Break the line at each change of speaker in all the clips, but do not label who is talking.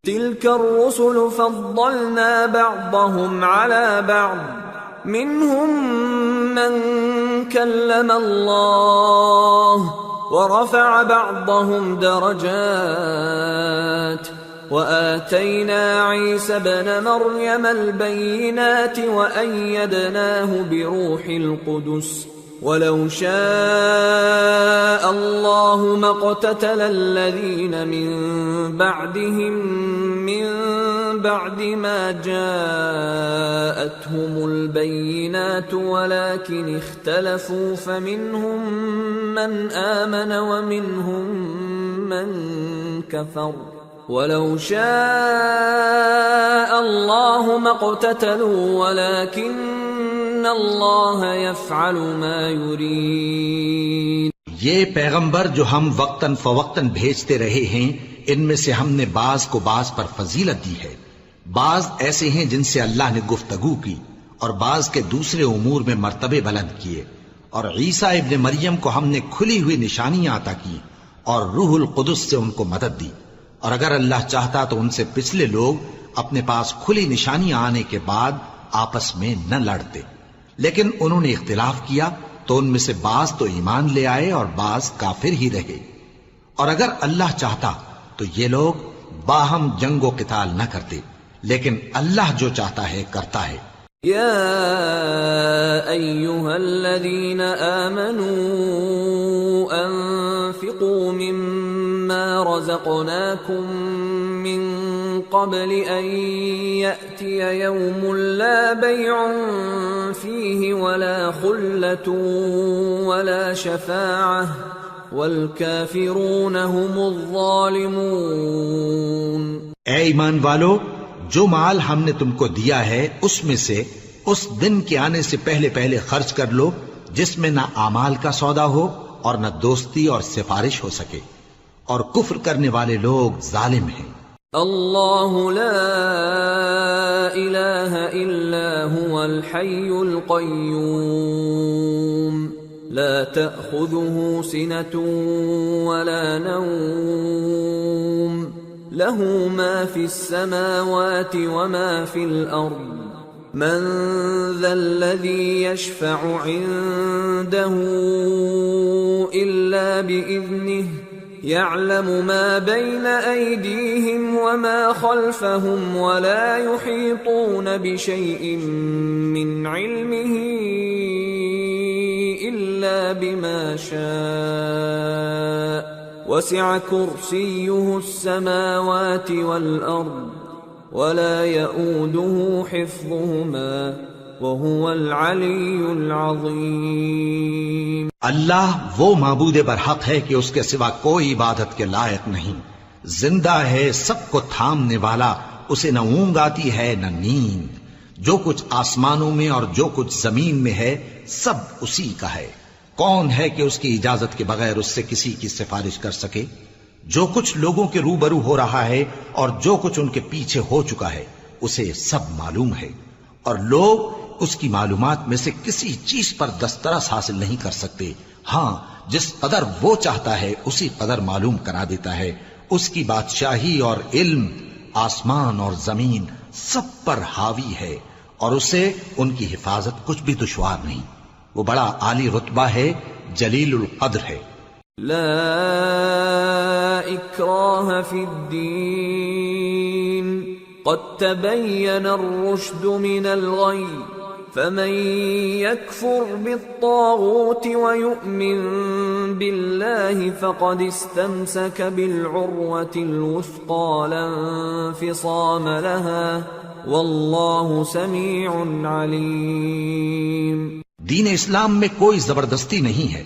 تلك الرسل فضلنا بعضهم على بعض منهم من كلم الله ورفع بعضهم درجات وآتينا عيسى ابن مريم البينات وأيدناه بروح القدس ولو شاء الله ما اقتتل الذين من بعدهم من بعد ما جاءتهم البينات ولكن اختلفوا فمنهم من آمن ومنهم من كفر ولو شاء الله ما اقتتلوا ولكن اللہ یفعل ما یرید۔
یہ پیغمبر جو ہم وقتاً فوقتاً بھیجتے رہے ہیں، ان میں سے ہم نے بعض کو بعض پر فضیلت دی ہے، بعض ایسے ہیں جن سے اللہ نے گفتگو کی، اور بعض کے دوسرے امور میں مرتبے بلند کیے، اور عیسیٰ ابن مریم کو ہم نے کھلی ہوئی نشانیاں عطا کی اور روح القدس سے ان کو مدد دی، اور اگر اللہ چاہتا تو ان سے پچھلے لوگ اپنے پاس کھلی نشانیاں آنے کے بعد آپس میں نہ لڑتے، لیکن انہوں نے اختلاف کیا تو ان میں سے بعض تو ایمان لے آئے اور بعض کافر ہی رہے، اور اگر اللہ چاہتا تو یہ لوگ باہم جنگ و قتال نہ کرتے، لیکن اللہ جو چاہتا ہے کرتا ہے۔
یا ایھا الذین آمنوا انفقوا مما رزقناکم من قبل ان یأتی یوم لا بیع فیہ ولا خلة ولا شفاعة والکافرون هم الظالمون۔
اے ایمان والو، جو مال ہم نے تم کو دیا ہے اس میں سے اس دن کے آنے سے پہلے پہلے خرچ کر لو جس میں نہ اعمال کا سودا ہو اور نہ دوستی اور سفارش ہو سکے، اور کفر کرنے والے لوگ ظالم ہیں۔
اللہ لا الہ الا هو الحی القیوم لا تأخذه سنة ولا نوم له ما في السماوات وما في الأرض من ذا الذي يشفع عنده إلا بإذنه يعلم ما بين أيديهم وما خلفهم ولا يحيطون بشيء من علمه إلا بما شاء وسع كرسيه السماوات والأرض ولا يؤوده حفظهما وهو العلی العظیم۔
اللہ وہ معبود برحق ہے کہ اس کے سوا کوئی عبادت کے لائق نہیں، زندہ ہے، سب کو تھامنے والا، اسے نہ اونگ آتی ہے نہ نیند، جو کچھ آسمانوں میں اور جو کچھ زمین میں ہے سب اسی کا ہے۔ کون ہے کہ اس کی اجازت کے بغیر اس سے کسی کی سفارش کر سکے؟ جو کچھ لوگوں کے روبرو ہو رہا ہے اور جو کچھ ان کے پیچھے ہو چکا ہے اسے سب معلوم ہے، اور لوگ اس کی معلومات میں سے کسی چیز پر دسترس حاصل نہیں کر سکتے، ہاں جس قدر وہ چاہتا ہے اسی قدر معلوم کرا دیتا ہے۔ اس کی بادشاہی اور علم آسمان اور زمین سب پر حاوی ہے، اور اسے ان کی حفاظت کچھ بھی دشوار نہیں، وہ بڑا عالی رتبہ ہے، جلیل القدر ہے۔
لا اکراہ فی الدین قد تبین الرشد من الغی فمن يكفر بالطاغوت ويؤمن بالله فقد استمسك بالعروة الوثقى لا انفصام لها والله سميع عليم۔
دین اسلام میں کوئی زبردستی نہیں ہے،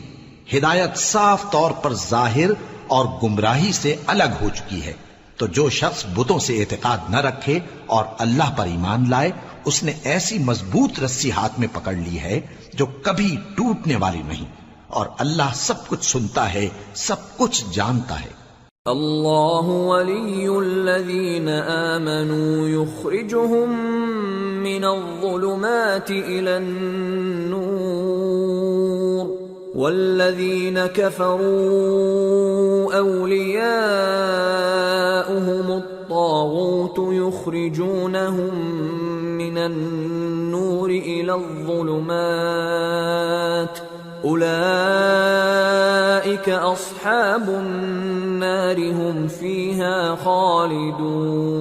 ہدایت صاف طور پر ظاہر اور گمراہی سے الگ ہو چکی ہے، تو جو شخص بتوں سے اعتقاد نہ رکھے اور اللہ پر ایمان لائے اس نے ایسی مضبوط رسی ہاتھ میں پکڑ لی ہے جو کبھی ٹوٹنے والی نہیں، اور اللہ سب کچھ سنتا ہے، سب کچھ جانتا ہے۔
اللہ ولی الذین آمنوا یخرجهم من الظلمات الى النور والذین کفروا اولیاؤهم الطاغوت الطاغوت يخرجونهم من النور إلى الظلمات أولئك أصحاب النار هم فيها خالدون۔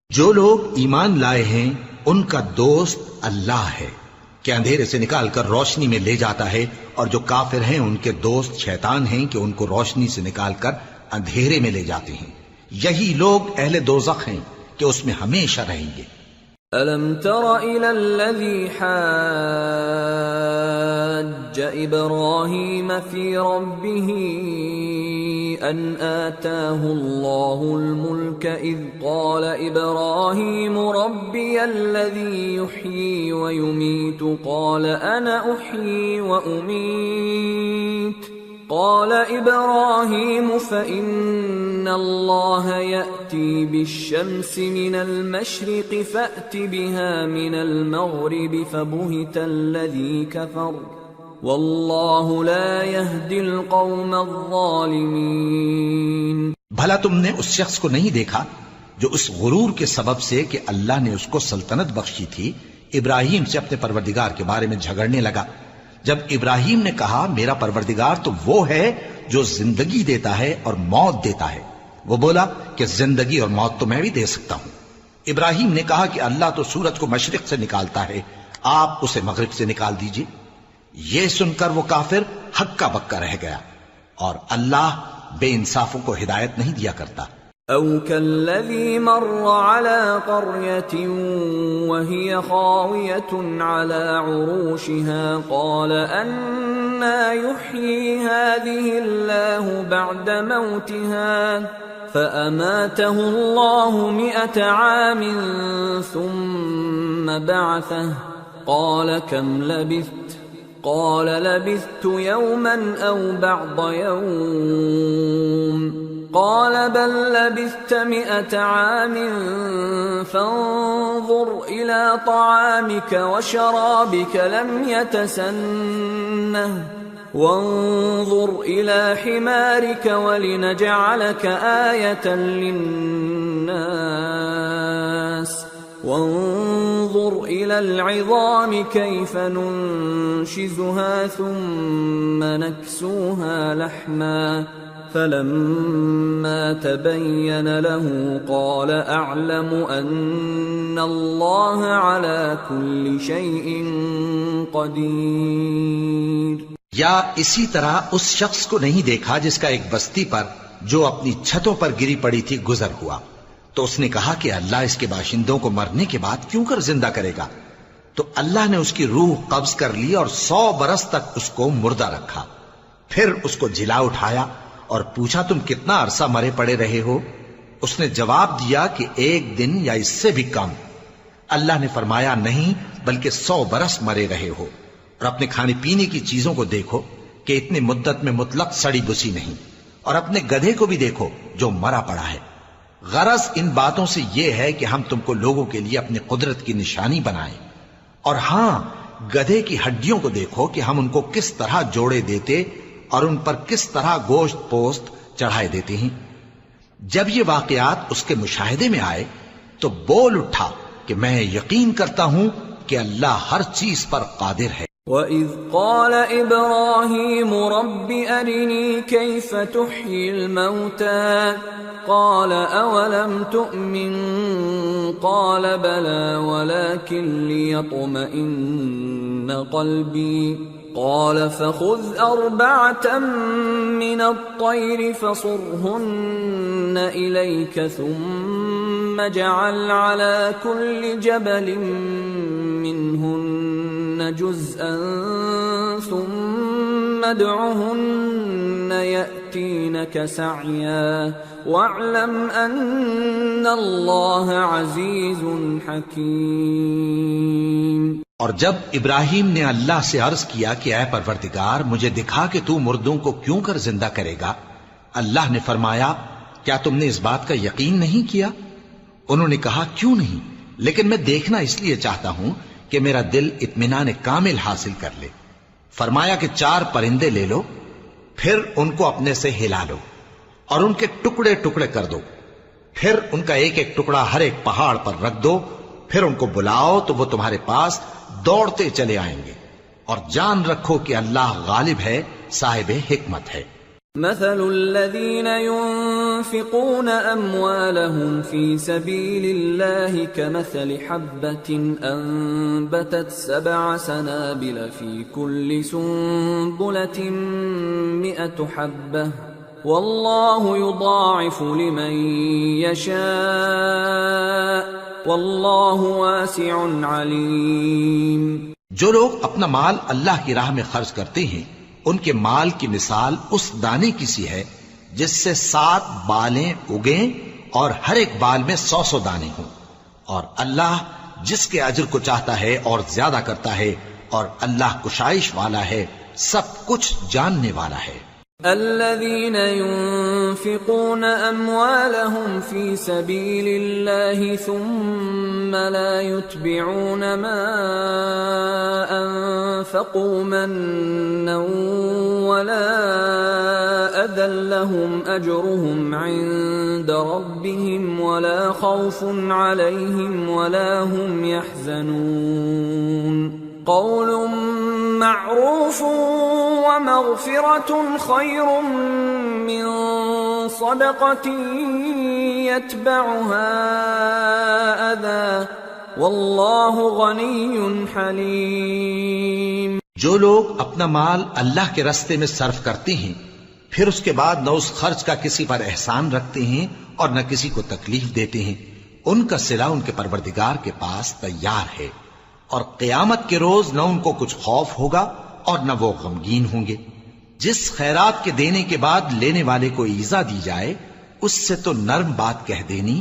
جو لوگ ایمان لائے ہیں ان کا دوست اللہ ہے کہ اندھیرے سے نکال کر روشنی میں لے جاتا ہے، اور جو کافر ہیں ان کے دوست شیطان ہیں کہ ان کو روشنی سے نکال کر اندھیرے میں لے جاتے ہیں۔ یہی لوگ اہل دوزخ ہیں کہ اس میں ہمیشہ رہیں گے۔
أَلَمْ تَرَ إِلَى الَّذِي حَاجَّ إِبْرَاهِيمَ فِي رَبِّهِ أَنْ آتَاهُ اللَّهُ الْمُلْكَ إِذْ قَالَ إِبْرَاهِيمُ رَبِّيَ الَّذِي يُحْيِي وَيُمِيتُ قَالَ أَنَا أُحْيِي وَأُمِيتُ قال إبراهيم فإن الله يأتي بالشمس من المشرق فأت بها من المغرب فبهت الذي كفر والله لا يهدي القوم الظالمين۔
بھلا تم نے اس شخص کو نہیں دیکھا جو اس غرور کے سبب سے کہ اللہ نے اس کو سلطنت بخشی تھی ابراہیم سے اپنے پروردگار کے بارے میں جھگڑنے لگا؟ جب ابراہیم نے کہا میرا پروردگار تو وہ ہے جو زندگی دیتا ہے اور موت دیتا ہے، وہ بولا کہ زندگی اور موت تو میں بھی دے سکتا ہوں۔ ابراہیم نے کہا کہ اللہ تو سورج کو مشرق سے نکالتا ہے، آپ اسے مغرب سے نکال دیجئے۔ یہ سن کر وہ کافر ہکا بکا رہ گیا، اور اللہ بے انصافوں کو ہدایت نہیں دیا کرتا۔
أَوْ كَالَّذِي مَرَّ عَلَى قَرْيَةٍ وَهِيَ خَاوِيَةٌ عَلَى عُرُوشِهَا قَالَ أَنَّى يُحْيِي هَذِهِ اللَّهُ بَعْدَ مَوْتِهَا فَأَمَاتَهُ اللَّهُ 100 عَامٍ ثُمَّ بَعَثَهُ قَالَ كَمْ لَبِثْتَ قَالَ لَبِثْتُ يَوْمًا أَوْ بَعْضَ يَوْمٍ قال بل لبثت 100 عام فانظر إلى طعامك وشرابك لم يتسنه وانظر إلى حمارك ولنجعلك آية للناس وانظر إلى العظام كيف ننشزها ثم نكسوها لحما فلما تبين له قال أعلم أن الله على كل شيء قدير۔
یا اسی طرح اس شخص کو نہیں دیکھا جس کا ایک بستی پر جو اپنی چھتوں پر گری پڑی تھی گزر ہوا، تو اس نے کہا کہ اللہ اس کے باشندوں کو مرنے کے بعد کیوں کر زندہ کرے گا؟ تو اللہ نے اس کی روح قبض کر لی اور 100 برس تک اس کو مردہ رکھا، پھر اس کو جلا اٹھایا اور پوچھا تم کتنا عرصہ مرے پڑے رہے ہو؟ اس نے جواب دیا کہ 1 دن یا اس سے بھی کم۔ اللہ نے فرمایا نہیں بلکہ 100 برس مرے رہے ہو، اور اپنے کھانے پینے کی چیزوں کو دیکھو کہ اتنی مدت میں مطلق سڑی بسی نہیں، اور اپنے گدھے کو بھی دیکھو جو مرا پڑا ہے۔ غرض ان باتوں سے یہ ہے کہ ہم تم کو لوگوں کے لیے اپنی قدرت کی نشانی بنائیں، اور ہاں گدھے کی ہڈیوں کو دیکھو کہ ہم ان کو کس طرح جوڑے دیتے اور ان پر کس طرح گوشت پوست چڑھائے دیتے ہیں۔ جب یہ واقعات اس کے مشاہدے میں آئے تو بول اٹھا کہ میں یقین کرتا ہوں کہ اللہ ہر چیز پر قادر ہے۔
وَإِذْ قَالَ إِبْرَاهِيمُ رَبِّ أَرِنِي كَيْفَ تُحْيِي الْمَوْتَى قَالَ أَوَلَمْ تُؤْمِنْ قَالَ بَلَى وَلَكِنْ لِيَطْمَئِنَّ قَلْبِي قال فخذ 4 من الطير فصرهن إليك ثم اجعل على كل جبل منهن جزءا ثم ادعهن يأتينك سعيا واعلم أن الله عزيز حكيم۔
اور جب ابراہیم نے اللہ سے عرض کیا کہ اے پروردگار مجھے دکھا کہ تو مردوں کو کیوں کر زندہ کرے گا، اللہ نے فرمایا کیا تم نے اس بات کا یقین نہیں کیا؟ انہوں نے کہا کیوں نہیں، لیکن میں دیکھنا اس لیے چاہتا ہوں کہ میرا دل اطمینان کامل حاصل کر لے۔ فرمایا کہ 4 پرندے لے لو، پھر ان کو اپنے سے ہلا لو اور ان کے ٹکڑے ٹکڑے کر دو، پھر ان کا ایک ایک ٹکڑا ہر ایک پہاڑ پر رکھ دو، پھر ان کو بلاؤ تو وہ تمہارے پاس دوڑتے چلے آئیں گے، اور جان رکھو کہ اللہ غالب ہے، صاحب حکمت ہے۔
مثل الذين ينفقون أموالهم في سبيل الله كمثل حبة أنبتت 7 سنابل في كل سنبلة 100 حبة والله يضاعف لمن يشاء والله واسع عليم۔
جو لوگ اپنا مال اللہ کی راہ میں خرچ کرتے ہیں ان کے مال کی مثال اس دانے کی سی ہے جس سے 7 بالیں اگیں اور ہر ایک بال میں 100 دانے ہوں، اور اللہ جس کے اجر کو چاہتا ہے اور زیادہ کرتا ہے، اور اللہ کشائش والا ہے، سب کچھ جاننے والا ہے۔
الذين ينفقون أموالهم في سبيل الله ثم لا يتبعون ما أنفقوا منا ولا أذى لهم أجرهم عند ربهم ولا خوف عليهم ولا هم يحزنون قول معروف ومغفرة خير من صدقة يتبعها أذى والله غني حليم۔
جو لوگ اپنا مال اللہ کے راستے میں صرف کرتے ہیں پھر اس کے بعد نہ اس خرچ کا کسی پر احسان رکھتے ہیں اور نہ کسی کو تکلیف دیتے ہیں، ان کا صلہ ان کے پروردگار کے پاس تیار ہے، اور قیامت کے روز نہ ان کو کچھ خوف ہوگا اور نہ وہ غمگین ہوں گے۔ جس خیرات کے دینے کے بعد لینے والے کو ایذا دی جائے اس سے تو نرم بات کہہ دینی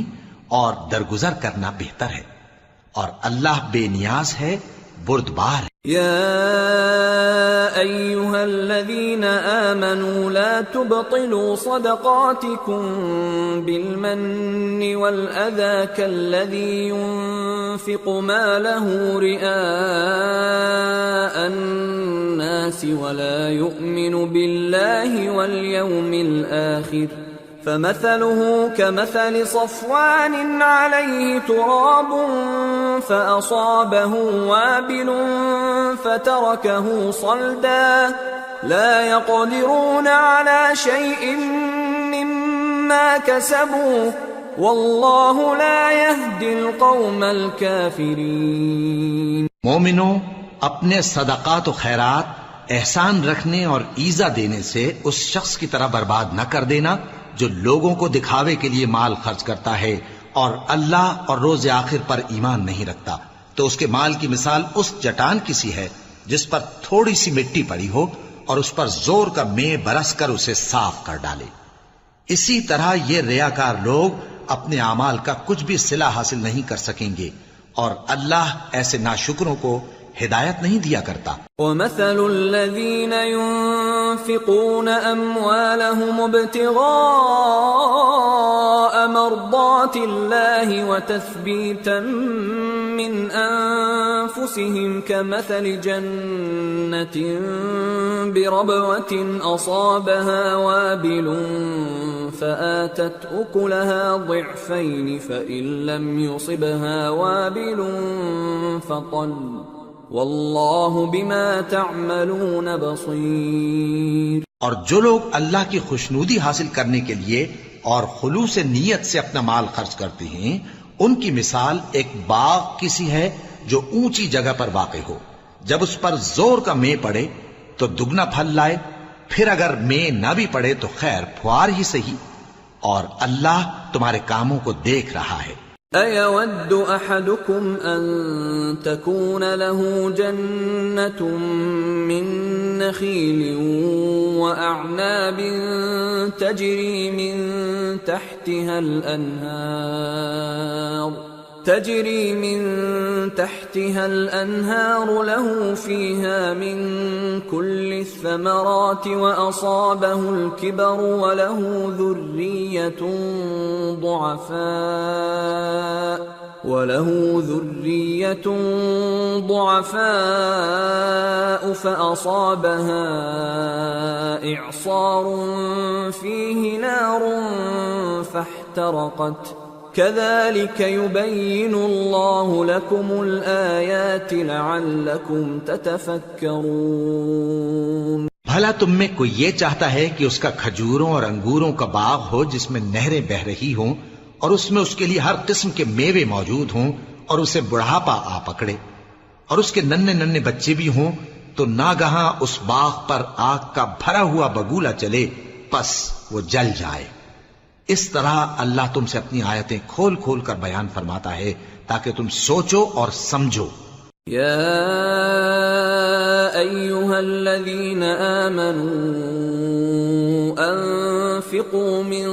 اور درگزر کرنا بہتر ہے، اور اللہ بے نیاز ہے، بردبار ہے۔
يا أيها الذين آمنوا لا تبطلوا صدقاتكم بالمن والأذى كالذي ينفق ماله رئاء الناس ولا يؤمن بالله واليوم الآخر فمثله كمثل صفوان عليه تراب فأصابه وابل فتركه صلدا لا يقدرون على شيء مما كسبوا والله لا يهدي القوم الكافرين۔
مومنوں، اپنے صدقات و خیرات احسان رکھنے اور ایذا دینے سے اس شخص کی طرح برباد نہ کر دینا جو لوگوں کو دکھاوے کے لیے مال خرچ کرتا ہے اور اللہ اور روز آخر پر ایمان نہیں رکھتا، تو اس کے مال کی مثال اس چٹان کی سی ہے جس پر تھوڑی سی مٹی پڑی ہو اور اس پر زور کا مے برس کر اسے صاف کر ڈالے۔ اسی طرح یہ ریاکار لوگ اپنے اعمال کا کچھ بھی صلہ حاصل نہیں کر سکیں گے، اور اللہ ایسے ناشکروں کو ہدایت نہیں دیا کرتا۔
وَمَثَلُ الَّذِينَ يُنفِقُونَ أَمْوَالَهُمُ ابْتِغَاءَ مَرْضَاتِ اللَّهِ وَتَثْبِيتًا مِّنْ أَنفُسِهِمْ كَمَثَلِ جَنَّةٍ بِرَبْوَةٍ أَصَابَهَا وَابِلٌ فَآتَتْ أُكُلَهَا ضِعْفَيْنِ فَإِن لَّمْ يُصِبْهَا وَابِلٌ فَطَلٌّ واللہ بما تعملون بصیر۔ اور
جو لوگ اللہ کی خوشنودی حاصل کرنے کے لیے اور خلوص نیت سے اپنا مال خرچ کرتے ہیں ان کی مثال ایک باغ کی سی ہے جو اونچی جگہ پر واقع ہو، جب اس پر زور کا مے پڑے تو دگنا پھل لائے، پھر اگر مے نہ بھی پڑے تو خیر پھوار ہی صحیح، اور اللہ تمہارے کاموں کو دیکھ رہا ہے۔
أَيَوَدُّ أَحَدُكُمْ أَن تَكُونَ لَهُ جَنَّةٌ مِّن نَّخِيلٍ وَأَعْنَابٍ تَجْرِي مِن تحتها الأنهار له فيها من كل الثمرات وأصابه الكبر وله ذرية ضعفاء فأصابها إعصار فيه نار فاحترقت كذلك يبين الله لكم الآيات لعلكم تتفكرون۔
بھلا تم میں کوئی یہ چاہتا ہے کہ اس کا کھجوروں اور انگوروں کا باغ ہو جس میں نہریں بہ رہی ہوں اور اس میں اس کے لیے ہر قسم کے میوے موجود ہوں اور اسے بڑھاپا آ پکڑے اور اس کے ننھے ننھے بچے بھی ہوں تو ناگہاں اس باغ پر آگ کا بھرا ہوا بگولا چلے پس وہ جل جائے۔ اس طرح اللہ تم سے اپنی آیتیں کھول کھول کر بیان فرماتا ہے تاکہ تم سوچو اور سمجھو۔
يا أيها الذين آمنوا أنفقوا من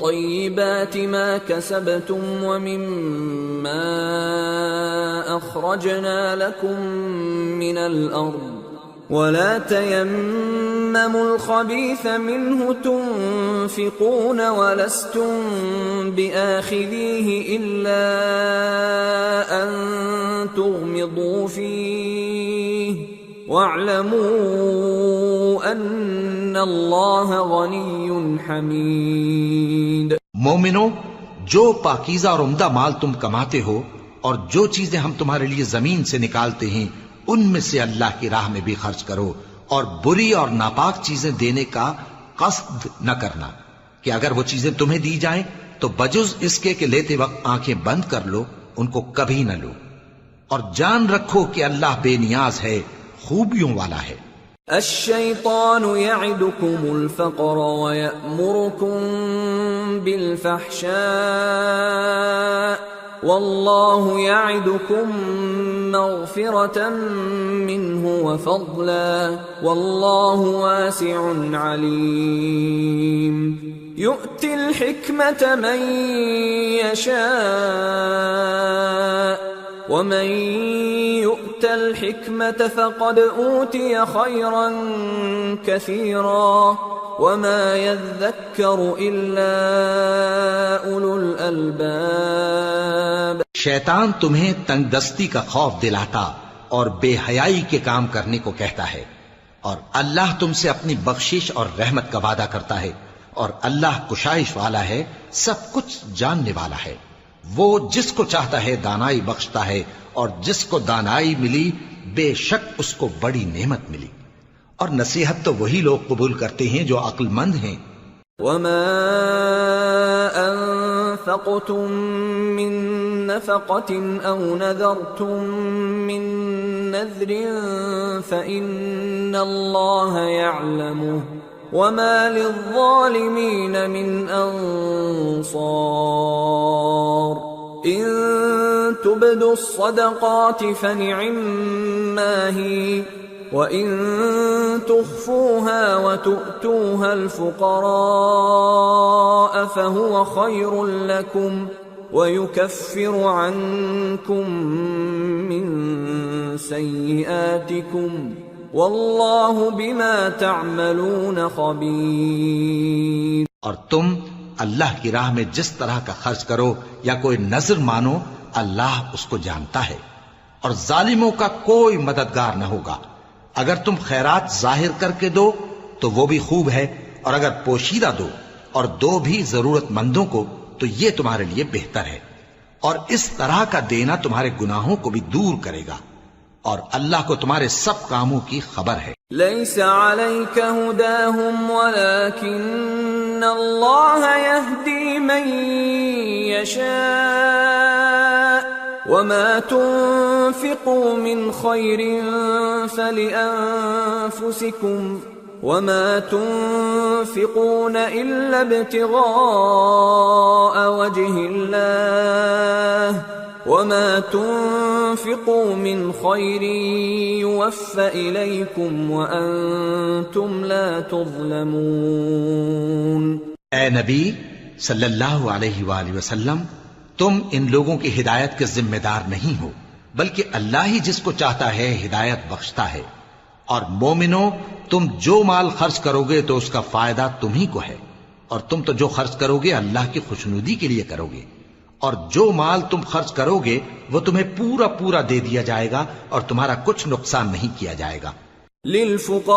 طيبات ما كسبتم ومما أخرجنا لكم من الأرض ولا تيمموا الخبيث منه تنفقون ولستم بآخذيه إلا أن تغمضوا فيه واعلموا أن الله غني حميد۔
مومنو، جو پاکیزہ اور عمدہ مال تم کماتے ہو اور جو چیزیں ہم تمہارے لیے زمین سے نکالتے ہیں ان میں سے اللہ کی راہ میں بھی خرچ کرو، اور بری اور ناپاک چیزیں دینے کا قصد نہ کرنا کہ اگر وہ چیزیں تمہیں دی جائیں تو بجز اس کے کہ لیتے وقت آنکھیں بند کر لو ان کو کبھی نہ لو، اور جان رکھو کہ اللہ بے نیاز ہے، خوبیوں والا ہے۔
الشیطان یعدکم الفقر ویأمرکم بالفحشاء واللہ یعدکم مغفرة منہ وفضلا واللہ واسع علیم۔ یؤتی الحکمة من یشاء ومن يؤت الحكمة فقد أوتي خيرا كثيرا وما يذكر إلا أولو الألباب۔
شیطان تمہیں تنگ دستی کا خوف دلاتا اور بے حیائی کے کام کرنے کو کہتا ہے، اور اللہ تم سے اپنی بخشش اور رحمت کا وعدہ کرتا ہے، اور اللہ کشائش والا ہے، سب کچھ جاننے والا ہے۔ وہ جس کو چاہتا ہے دانائی بخشتا ہے، اور جس کو دانائی ملی بے شک اس کو بڑی نعمت ملی، اور نصیحت تو وہی لوگ قبول کرتے ہیں جو عقل مند ہیں۔
وما انفقتم من نفقة او نذرتم من نذر فإن الله يعلمه وما للظالمين من انصار۔ ان تبدوا الصدقات فنعما هي وَإِن تُخْفُوهَا وَتُؤْتُوهَا الْفُقَرَاءَ فَهُوَ خَيْرٌ لَكُمْ وَيُكَفِّرُ عَنكُم مِّن سَيِّئَاتِكُمْ وَاللَّهُ بِمَا تَعْمَلُونَ خَبِيرٌ۔
اور تم اللہ کی راہ میں جس طرح کا خرچ کرو یا کوئی نذر مانو، اللہ اس کو جانتا ہے، اور ظالموں کا کوئی مددگار نہ ہوگا۔ اگر تم خیرات ظاہر کر کے دو تو وہ بھی خوب ہے، اور اگر پوشیدہ دو اور دو بھی ضرورت مندوں کو تو یہ تمہارے لیے بہتر ہے، اور اس طرح کا دینا تمہارے گناہوں کو بھی دور کرے گا، اور اللہ کو تمہارے سب کاموں کی خبر ہے۔
لیس علیک ہداہم ولکن اللہ یہدی من یشاء وما تنفقوا من خير فلأنفسكم وما تنفقون إلا ابتغاء وجه الله وما تنفقوا من خير يوفى إليكم وأنتم لا تظلمون۔
اے نبی صلی اللہ علیہ وآلہ وسلم، تم ان لوگوں کی ہدایت کے ذمہ دار نہیں ہو، بلکہ اللہ ہی جس کو چاہتا ہے ہدایت بخشتا ہے۔ اور مومنو، تم جو مال خرچ کرو گے تو اس کا فائدہ تم ہی کو ہے، اور تم تو جو خرچ کرو گے اللہ کی خوشنودی کے لیے کرو گے، اور جو مال تم خرچ کرو گے وہ تمہیں پورا پورا دے دیا جائے گا اور تمہارا کچھ نقصان نہیں کیا جائے گا۔
للفقراء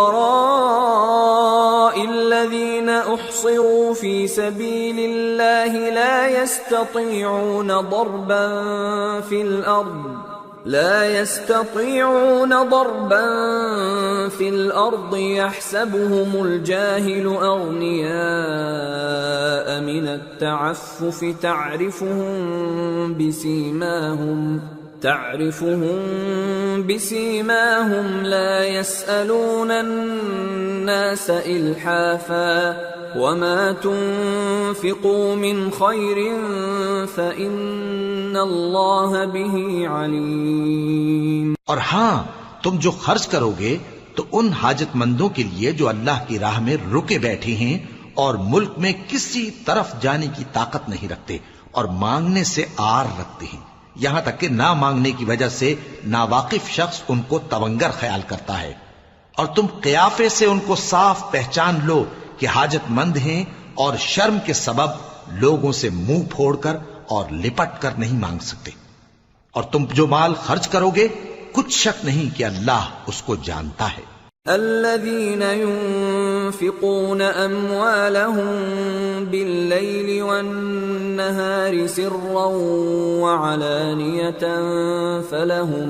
الذين احصروا في سبيل الله لا يستطيعون ضربا في الأرض يحسبهم الجاهل أغنياء من التعفف تعرفهم بسيماهم لا يسألون الناس إلحافا وما تنفقوا من خير فإن الله به عليم۔
اور ہاں، تم جو خرچ کرو گے تو ان حاجت مندوں کے لیے جو اللہ کی راہ میں رکے بیٹھے ہیں اور ملک میں کسی طرف جانے کی طاقت نہیں رکھتے اور مانگنے سے آر رکھتے ہیں، یہاں تک کہ نہ مانگنے کی وجہ سے ناواقف شخص ان کو تونگر خیال کرتا ہے، اور تم قیافے سے ان کو صاف پہچان لو کہ حاجت مند ہیں اور شرم کے سبب لوگوں سے منہ پھوڑ کر اور لپٹ کر نہیں مانگ سکتے۔ اور تم جو مال خرچ کرو گے کچھ شک نہیں کہ اللہ اس کو جانتا ہے۔
الذين ينفقون أموالهم بالليل والنهار سرا وعلانية فلهم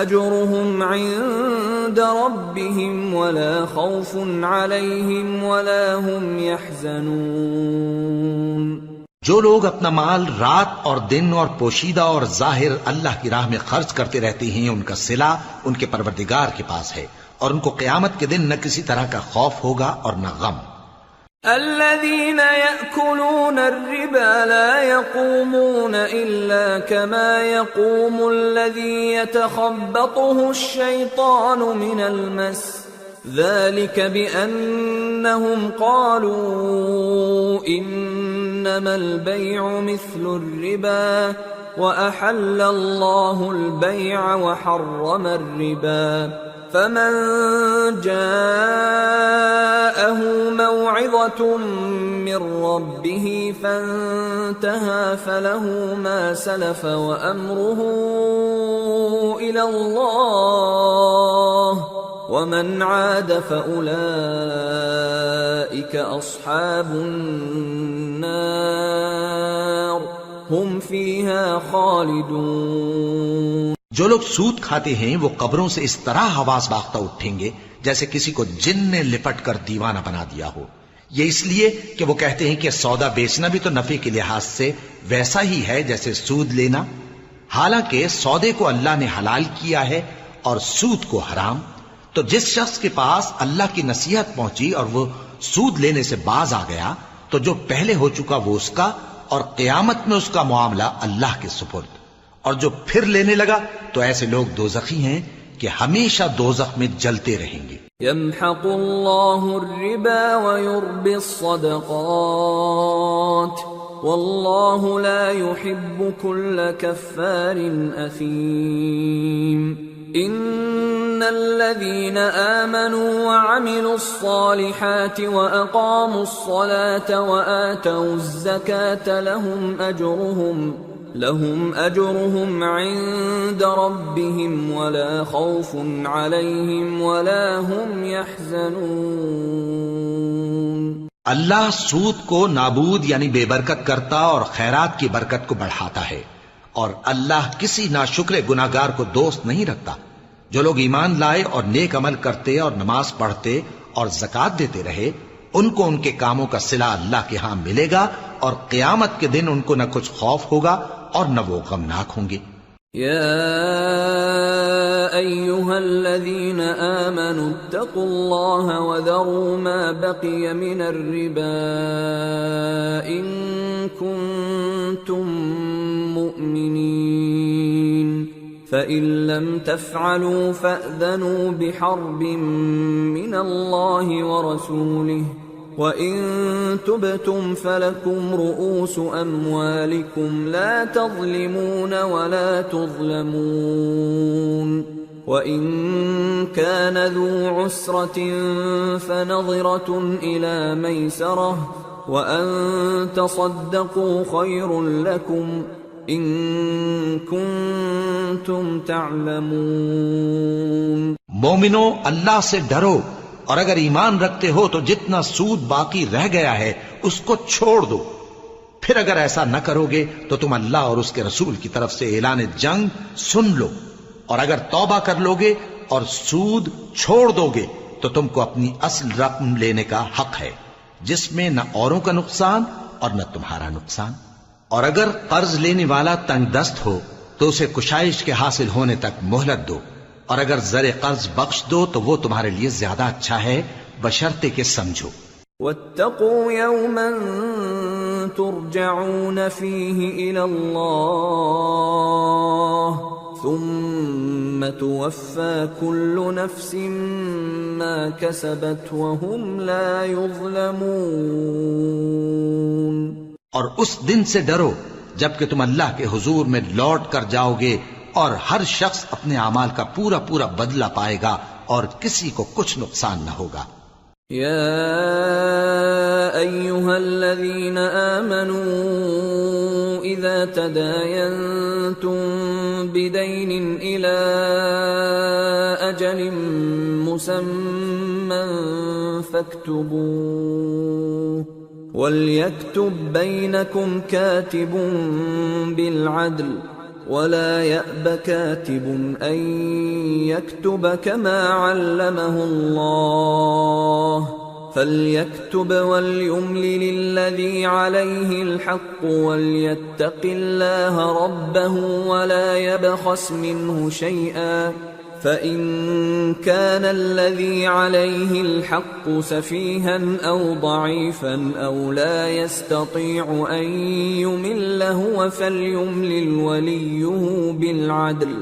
أجرهم عند ربهم ولا خوف عليهم ولا هم يحزنون۔
جو لوگ اپنا مال رات اور دن اور پوشیدہ اور ظاہر اللہ کی راہ میں خرچ کرتے رہتے ہیں، ان کا صلہ ان کے پروردگار کے پاس ہے، اور ان کو قیامت کے دن نہ کسی طرح کا خوف ہوگا اور نہ غم۔
الذين يأكلون الربا لا يقومون إلا كما يقوم الذي يتخبطه الشيطان من المس، ذلك بأنهم قالوا إنما البيع مثل الربا وأحل الله البيع وحرم الربا، فمن جاءه موعظة من ربه فانتهى فله ما سلف وأمره إلى الله ومن عاد فأولئك أصحاب النار هم فيها خالدون۔
جو لوگ سود کھاتے ہیں وہ قبروں سے اس طرح حواس باختہ اٹھیں گے جیسے کسی کو جن نے لپٹ کر دیوانہ بنا دیا ہو، یہ اس لیے کہ وہ کہتے ہیں کہ سودا بیچنا بھی تو نفع کے لحاظ سے ویسا ہی ہے جیسے سود لینا، حالانکہ سودے کو اللہ نے حلال کیا ہے اور سود کو حرام۔ تو جس شخص کے پاس اللہ کی نصیحت پہنچی اور وہ سود لینے سے باز آ گیا تو جو پہلے ہو چکا وہ اس کا، اور قیامت میں اس کا معاملہ اللہ کے سپرد۔ اور جو پھر لینے لگا تو ایسے لوگ دوزخی ہیں کہ ہمیشہ دوزخ میں جلتے رہیں گے۔
يمحق الله الربا ويربي الصدقات والله لا يحب كل كفار أثيم۔ إن الذين آمنوا وعملوا الصالحات وأقاموا الصلاة وآتوا الزكاة لهم أجرهم عند ربهم ولا خوف عليهم ولا هم يحزنون۔
اللہ سود کو نابود یعنی بے برکت کرتا اور خیرات کی برکت کو بڑھاتا ہے، اور اللہ کسی ناشکر گناہگار کو دوست نہیں رکھتا۔ جو لوگ ایمان لائے اور نیک عمل کرتے اور نماز پڑھتے اور زکوٰۃ دیتے رہے، ان کو ان کے کاموں کا صلہ اللہ کے ہاں ملے گا، اور قیامت کے دن ان کو نہ کچھ خوف ہوگا اور نہ وہ غمناک ہوں گے۔
يا أيها الذين آمنوا اتقوا الله وذروا ما بقي من الربا إن كنتم مؤمنين فإن لم تفعلوا فأذنوا بحرب من الله ورسوله وَإِن تُبْتُمْ فَلَكُمْ رُؤُوسُ أَمْوَالِكُمْ لَا تَظْلِمُونَ وَلَا تُظْلَمُونَ وَإِن كَانَ ذُو عُسْرَةٍ فَنَظِرَةٌ إِلَى مَيْسَرَةٍ وَأَن تَصَدَّقُوا خَيْرٌ لَكُمْ إن كنتم تعلمون۔
مومنو، اللہ سے ڈرو، اور اگر ایمان رکھتے ہو تو جتنا سود باقی رہ گیا ہے اس کو چھوڑ دو۔ پھر اگر ایسا نہ کرو گے تو تم اللہ اور اس کے رسول کی طرف سے اعلان جنگ سن لو، اور اگر توبہ کر لو گے اور سود چھوڑ دو گے تو تم کو اپنی اصل رقم لینے کا حق ہے، جس میں نہ اوروں کا نقصان اور نہ تمہارا نقصان۔ اور اگر قرض لینے والا تنگ دست ہو تو اسے کشائش کے حاصل ہونے تک مہلت دو، اور اگر زر قرض بخش دو تو وہ تمہارے لیے زیادہ اچھا ہے، بشرطے کہ سمجھو۔
واتقوا يوما ترجعون فيه إلى الله ثم توفى كل نفس ما كسبت وهم لا يظلمون۔
اور اس دن سے ڈرو جبکہ تم اللہ کے حضور میں لوٹ کر جاؤ گے، اور ہر شخص اپنے اعمال کا پورا پورا بدلہ پائے گا اور کسی کو کچھ نقصان نہ ہوگا۔
يا أيها الذين آمنوا إذا تداينتم بدين إلى أجل مسمى فاكتبوه، وليكتب بينكم كاتب بالعدل، ولا يأب كاتب أن يكتب كما علمه الله، فليكتب وليملل الذي عليه الحق وليتق الله ربه ولا يبخس منه شيئا، فإن كان الذي عليه الحق سفيها أو ضعيفا أو لا يستطيع أن يمل هو فليملل وليه بالعدل،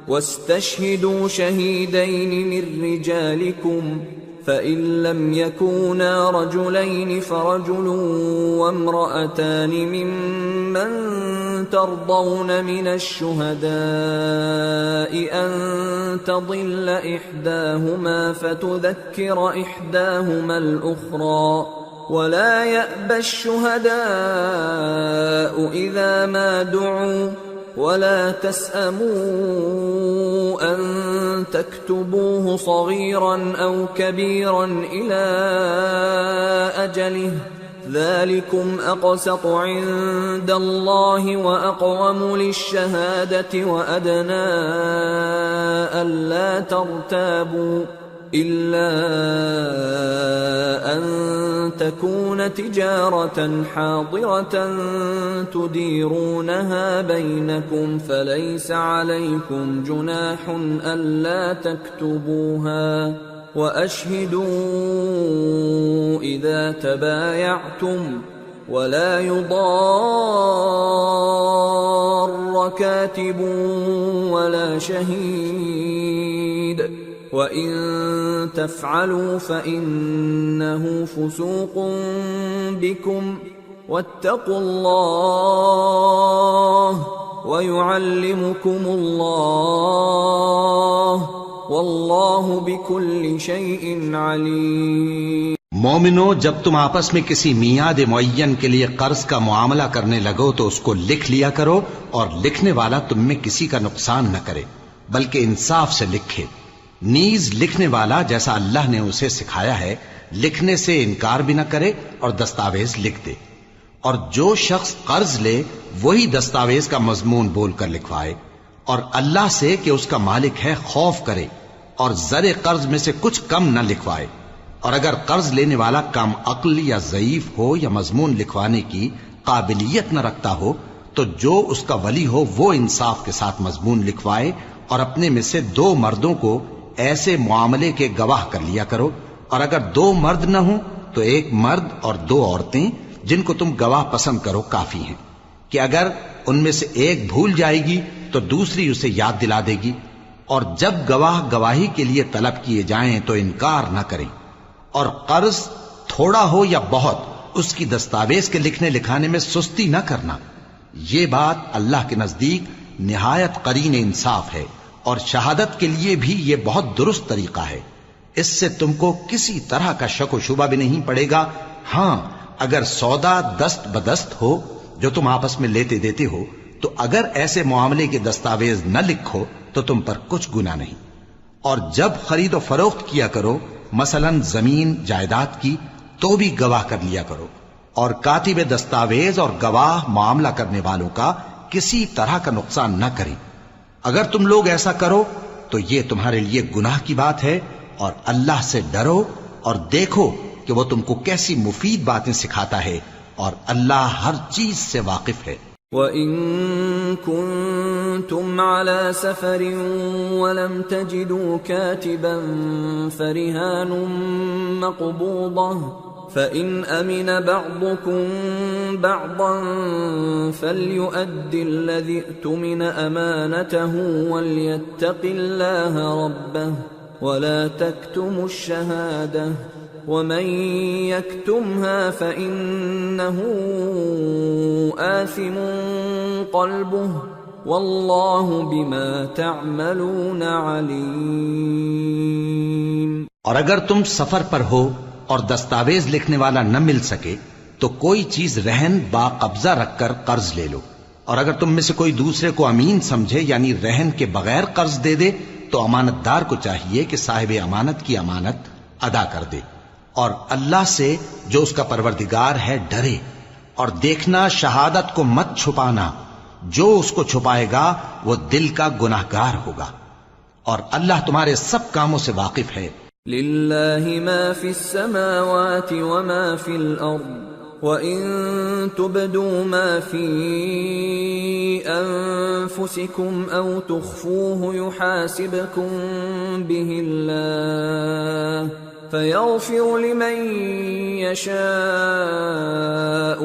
واستشهدوا شهيدين من رجالكم، فإن لم يكونا رجلين فرجل وامرأتان ممن ترضون من الشهداء أن تضل إحداهما فتذكر إحداهما الأخرى، ولا يأبى الشهداء إذا ما دعوا، ولا تسأموا أن تكتبوه صغيرا أو كبيرا إلى أجله، ذلكم أقسط عند الله وأقوم للشهادة وأدنى ألا ترتابوا، إلا أن تكون تجارة حاضرة تديرونها بينكم فليس عليكم جناح ألا تكتبوها، وأشهدوا إذا تبايعتم، ولا يضار كاتب ولا شهيد، وَإِن تَفْعَلُوا فَإِنَّهُ فُسُوقٌ بِكُمْ، وَاتَّقُوا اللَّهَ وَيُعَلِّمُكُمُ اللَّهُ وَاللَّهُ بِكُلِّ شَيْءٍ عَلِيمٌ۔
مومنو، جب تم آپس میں کسی میعاد معین کے لیے قرض کا معاملہ کرنے لگو تو اس کو لکھ لیا کرو، اور لکھنے والا تم میں کسی کا نقصان نہ کرے بلکہ انصاف سے لکھے۔ نیز لکھنے والا جیسا اللہ نے اسے سکھایا ہے لکھنے سے انکار بھی نہ کرے اور دستاویز لکھ دے، اور جو شخص قرض لے وہی دستاویز کا مضمون بول کر لکھوائے، اور اللہ سے کہ اس کا مالک ہے خوف کرے، اور زر قرض میں سے کچھ کم نہ لکھوائے۔ اور اگر قرض لینے والا کم عقل یا ضعیف ہو یا مضمون لکھوانے کی قابلیت نہ رکھتا ہو تو جو اس کا ولی ہو وہ انصاف کے ساتھ مضمون لکھوائے، اور اپنے میں سے 2 مردوں کو ایسے معاملے کے گواہ کر لیا کرو، اور اگر 2 مرد نہ ہوں تو 1 مرد اور 2 عورتیں جن کو تم گواہ پسند کرو کافی ہیں، کہ اگر ان میں سے ایک بھول جائے گی تو دوسری اسے یاد دلا دے گی، اور جب گواہ گواہی کے لیے طلب کیے جائیں تو انکار نہ کریں، اور قرض تھوڑا ہو یا بہت اس کی دستاویز کے لکھنے لکھانے میں سستی نہ کرنا۔ یہ بات اللہ کے نزدیک نہایت قرین انصاف ہے، اور شہادت کے لیے بھی یہ بہت درست طریقہ ہے، اس سے تم کو کسی طرح کا شک و شبہ بھی نہیں پڑے گا۔ ہاں، اگر سودا دست بدست ہو جو تم آپس میں لیتے دیتے ہو تو اگر ایسے معاملے کے دستاویز نہ لکھو تو تم پر کچھ گناہ نہیں. اور جب خرید و فروخت کیا کرو، مثلا زمین جائیداد کی، تو بھی گواہ کر لیا کرو، اور کاتب دستاویز اور گواہ معاملہ کرنے والوں کا کسی طرح کا نقصان نہ کریں. اگر تم لوگ ایسا کرو تو یہ تمہارے لیے گناہ کی بات ہے، اور اللہ سے ڈرو اور دیکھو کہ وہ تم کو کیسی مفید باتیں سکھاتا ہے، اور اللہ ہر چیز سے واقف ہے.
وَإِن كُنتُمْ عَلَى سَفَرٍ وَلَمْ تَجِدُوا كَاتِبًا فَرِهَانٌ مَّقْبُوضَةٌ فَإِنْ أَمِنَ بَعْضُكُمْ بَعْضًا فَلْيُؤَدِّ الَّذِي اؤْتُمِنَ أَمَانَتَهُ وَلْيَتَّقِ اللَّهَ رَبَّهُ وَلَا تَكْتُمُوا الشَّهَادَةَ وَمَن يَكْتُمْهَا فَإِنَّهُ آثِمٌ قَلْبُهُ وَاللَّهُ بِمَا تَعْمَلُونَ عَلِيمٌ.
اور اگر تم سفر پر ہو اور دستاویز لکھنے والا نہ مل سکے تو کوئی چیز رہن با قبضہ رکھ کر قرض لے لو. اور اگر تم میں سے کوئی دوسرے کو امین سمجھے یعنی رہن کے بغیر قرض دے دے تو امانت دار کو چاہیے کہ صاحب امانت کی امانت ادا کر دے. اور اللہ سے جو اس کا پروردگار ہے ڈرے، اور دیکھنا شہادت کو مت چھپانا، جو اس کو چھپائے گا وہ دل کا گناہگار ہوگا، اور اللہ تمہارے سب کاموں سے واقف ہے.
لِلَّهِ مَا فِي السَّمَاوَاتِ وَمَا فِي الْأَرْضِ وَإِن تُبْدُوا مَا فِي أَنفُسِكُمْ أَوْ تُخْفُوهُ يُحَاسِبْكُم بِهِ اللَّهُ فَيَغْفِرُ لِمَن يَشَاءُ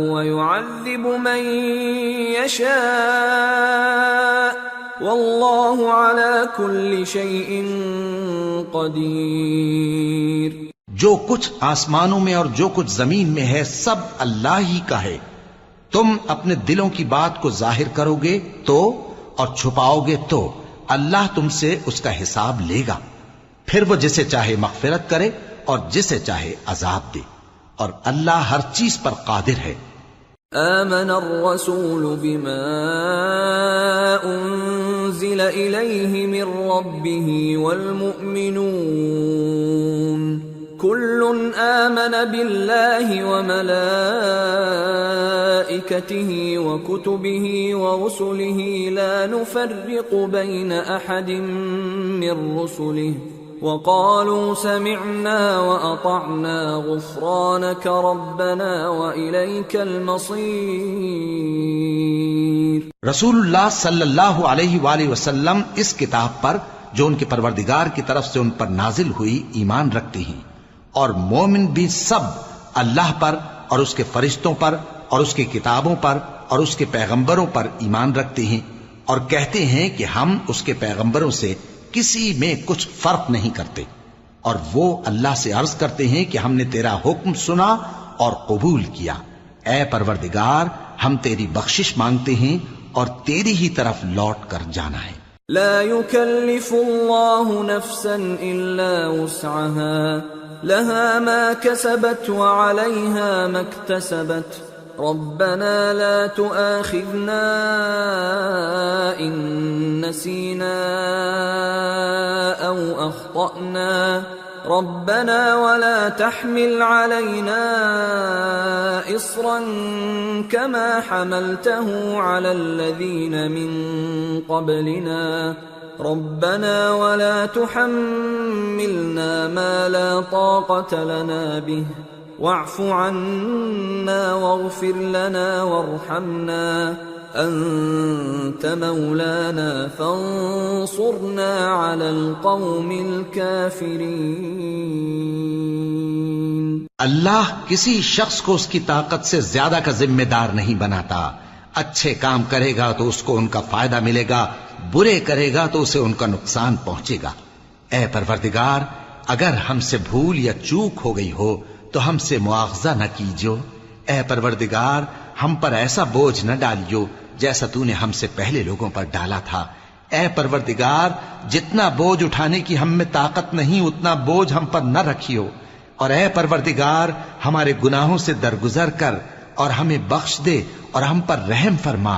وَيُعَذِّبُ مَن يَشَاءُ وَاللَّهُ عَلَى كُلِّ شَيْءٍ قَدِيرٌ.
جو کچھ آسمانوں میں اور جو کچھ زمین میں ہے سب اللہ ہی کا ہے. تم اپنے دلوں کی بات کو ظاہر کرو گے تو اور چھپاؤ گے تو اللہ تم سے اس کا حساب لے گا. پھر وہ جسے چاہے مغفرت کرے اور جسے چاہے عذاب دے، اور اللہ ہر چیز پر قادر ہے.
آمن الرسول بما انزل الیہ من ربہ والمؤمنون كل آمن بالله وملائكته وكتبه ورسله لا نفرق بين أحد من رسله وقالوا سمعنا وأطعنا غفرانك ربنا وإليك المصير.
رسول اللہ صلی اللہ علیہ وآلہ وسلم اس کتاب پر جو ان کے پروردگار کی طرف سے ان پر نازل ہوئی ایمان رکھتے ہیں، اور مومن بھی سب اللہ پر اور اس کے فرشتوں پر اور اس کی کتابوں پر اور اس کے پیغمبروں پر ایمان رکھتے ہیں، اور کہتے ہیں کہ ہم اس کے پیغمبروں سے کسی میں کچھ فرق نہیں کرتے. اور وہ اللہ سے عرض کرتے ہیں کہ ہم نے تیرا حکم سنا اور قبول کیا. اے پروردگار، ہم تیری بخشش مانگتے ہیں اور تیری ہی طرف لوٹ کر جانا ہے.
لا يكلف الله نفسا إلا وسعها لها ما كسبت وعليها ما اكتسبت ربنا لا تؤاخذنا إن نسينا أو أخطأنا ربنا ولا تحمل علينا إصرا كما حملته على الذين من قبلنا ربنا ولا تحملنا ما لا طاقة لنا به واعف عنا واغفر لنا وارحمنا أنت مولانا فانصرنا على القوم الكافرين.
اللہ کسی شخص کو اس کی طاقت سے زیادہ کا ذمہ دار نہیں بناتا. اچھے کام کرے گا تو اس کو ان کا فائدہ ملے گا، برے کرے گا تو اسے ان کا نقصان پہنچے گا. اے پروردگار، اگر ہم سے بھول یا چوک ہو گئی ہو تو ہم سے مواخذہ نہ کیجو. اے پروردگار، ہم پر ایسا بوجھ نہ ڈالیو جیسا تو نے ہم سے پہلے لوگوں پر ڈالا تھا. اے پروردگار، جتنا بوجھ اٹھانے کی ہم میں طاقت نہیں اتنا بوجھ ہم پر نہ رکھیو. اور اے پروردگار، ہمارے گناہوں سے درگزر کر اور ہمیں بخش دے اور ہم پر رحم فرما.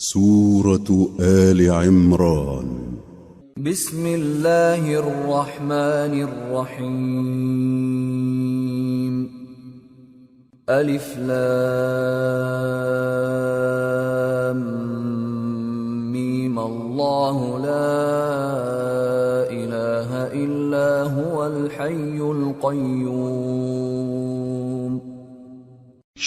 سورة آل عمران
بسم الله الرحمن الرحيم ألف لام ميم الله لا إله إلا هو الحي القيوم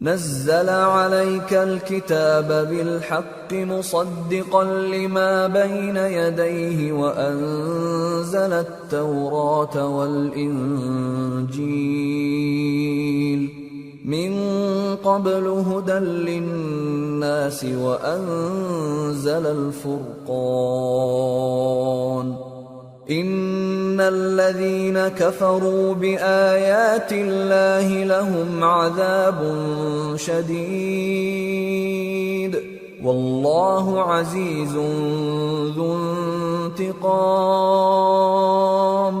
نزل عليك الكتاب بالحق مصدقا لما بين يديه وأنزل التوراة والإنجيل من قبل هدى للناس وأنزل الفرقان إن الذين كفروا بآيات الله لهم عذاب شديد والله عزيز ذو انتقام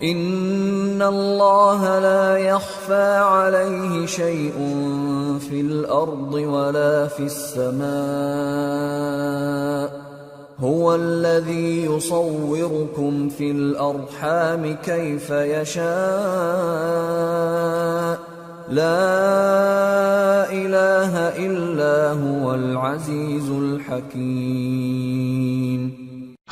إن الله لا يخفى عليه شيء في الأرض ولا في السماء هو الذي يصوركم في الأرحام كيف يشاء لا إله إلا هو العزيز الحكيم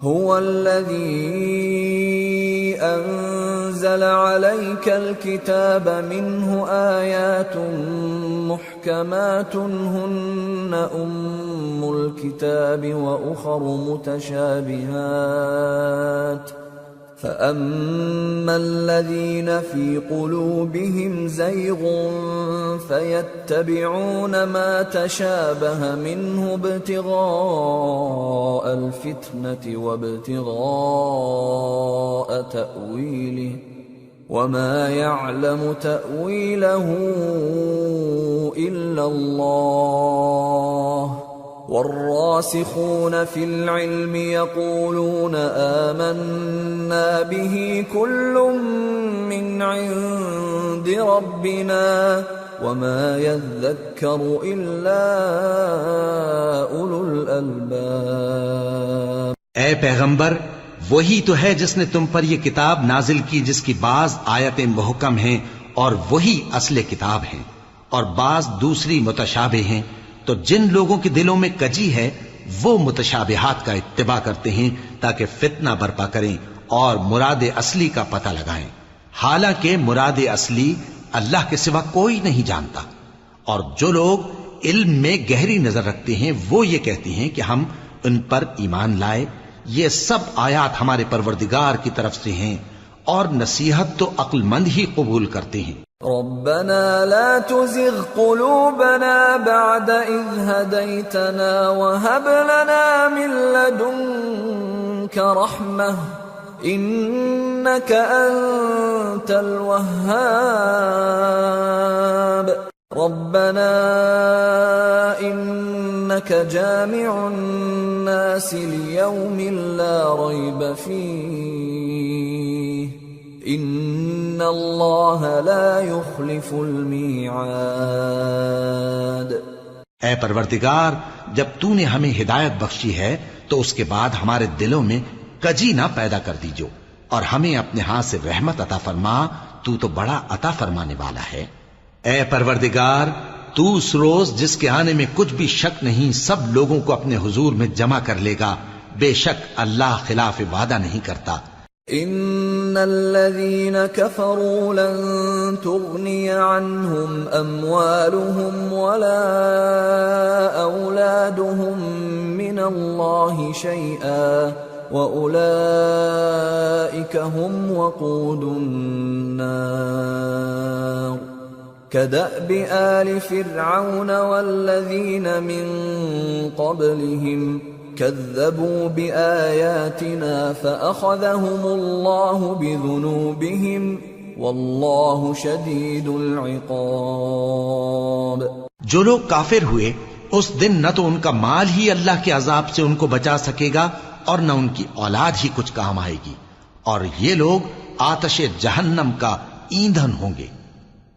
هو الذي أنزل عليك الكتاب منه آيات محكمات هن أم الكتاب وأخر متشابهات فأما الذين في قلوبهم زيغ فيتبعون ما تشابه منه ابتغاء الفتنة وابتغاء تأويله وما يعلم تأويله إلا الله والراسخون في العلم يقولون آمنا به كل من عند ربنا وما يذكر إلا أولو الألباب
اے پیغمبر، وہی تو ہے جس نے تم پر یہ کتاب نازل کی جس کی بعض آیتیں محکم ہیں اور وہی اصل کتاب ہیں، اور بعض دوسری متشابہ ہیں۔ تو جن لوگوں کے دلوں میں کجی ہے وہ متشابہات کا اتباع کرتے ہیں تاکہ فتنہ برپا کریں اور مراد اصلی کا پتہ لگائیں، حالانکہ مراد اصلی اللہ کے سوا کوئی نہیں جانتا۔ اور جو لوگ علم میں گہری نظر رکھتے ہیں وہ یہ کہتے ہیں کہ ہم ان پر ایمان لائے۔ یہ سب آیات ہمارے پروردگار کی طرف سے ہیں، اور نصیحت تو عقل مند ہی قبول کرتے ہیں۔
ربنا لا تزغ قلوبنا بعد إذ هديتنا وهب لنا من لدنك رحمة إنك أنت الوهاب ربنا إنك جامع الناس ليوم لا ريب فيه إن الله لا يخلف الميعاد۔
اے پروردگار، جب تو نے ہمیں ہدایت بخشی ہے تو اس کے بعد ہمارے دلوں میں کجی نہ پیدا کر دیجو، اور ہمیں اپنے ہاتھ سے رحمت عطا فرما، تو بڑا عطا فرمانے والا ہے۔ اے پروردگار، تو اس روز جس کے آنے میں کچھ بھی شک نہیں سب لوگوں کو اپنے حضور میں جمع کر لے گا، بے شک اللہ خلاف وعدہ نہیں کرتا۔
ان الذين كفروا لن تغني عنهم اموالهم ولا اولادهم من الله شيئا واولئك هم وقود النار كدأب آل فرعون والذين من قبلهم كذبوا بآياتنا فأخذهم الله بذنوبهم والله شديد العقاب۔
جو لوگ کافر ہوئے اس دن نہ تو ان کا مال ہی اللہ کے عذاب سے ان کو بچا سکے گا اور نہ ان کی اولاد ہی کچھ کام آئے گی، اور یہ لوگ آتش جہنم کا ایندھن ہوں گے۔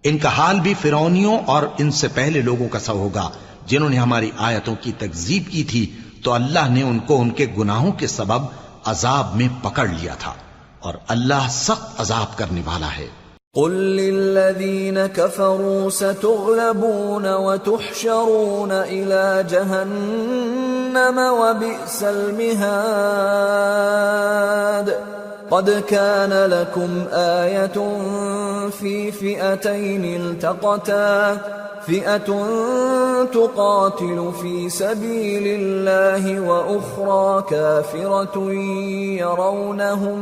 ان کا حال بھی فرعونیوں اور ان سے پہلے لوگوں کا سا ہوگا جنہوں نے ہماری آیتوں کی تکذیب کی تھی، تو اللہ نے ان کو ان کے گناہوں کے سبب عذاب میں پکڑ لیا تھا، اور اللہ سخت عذاب کرنے والا ہے۔
قل للذین کفروا ستغلبون وتحشرون الى جہنم وبئس المہاد قد كان لكم آية في فئتين التقتا فئة تقاتل في سبيل الله وأخرى كافرة يرونهم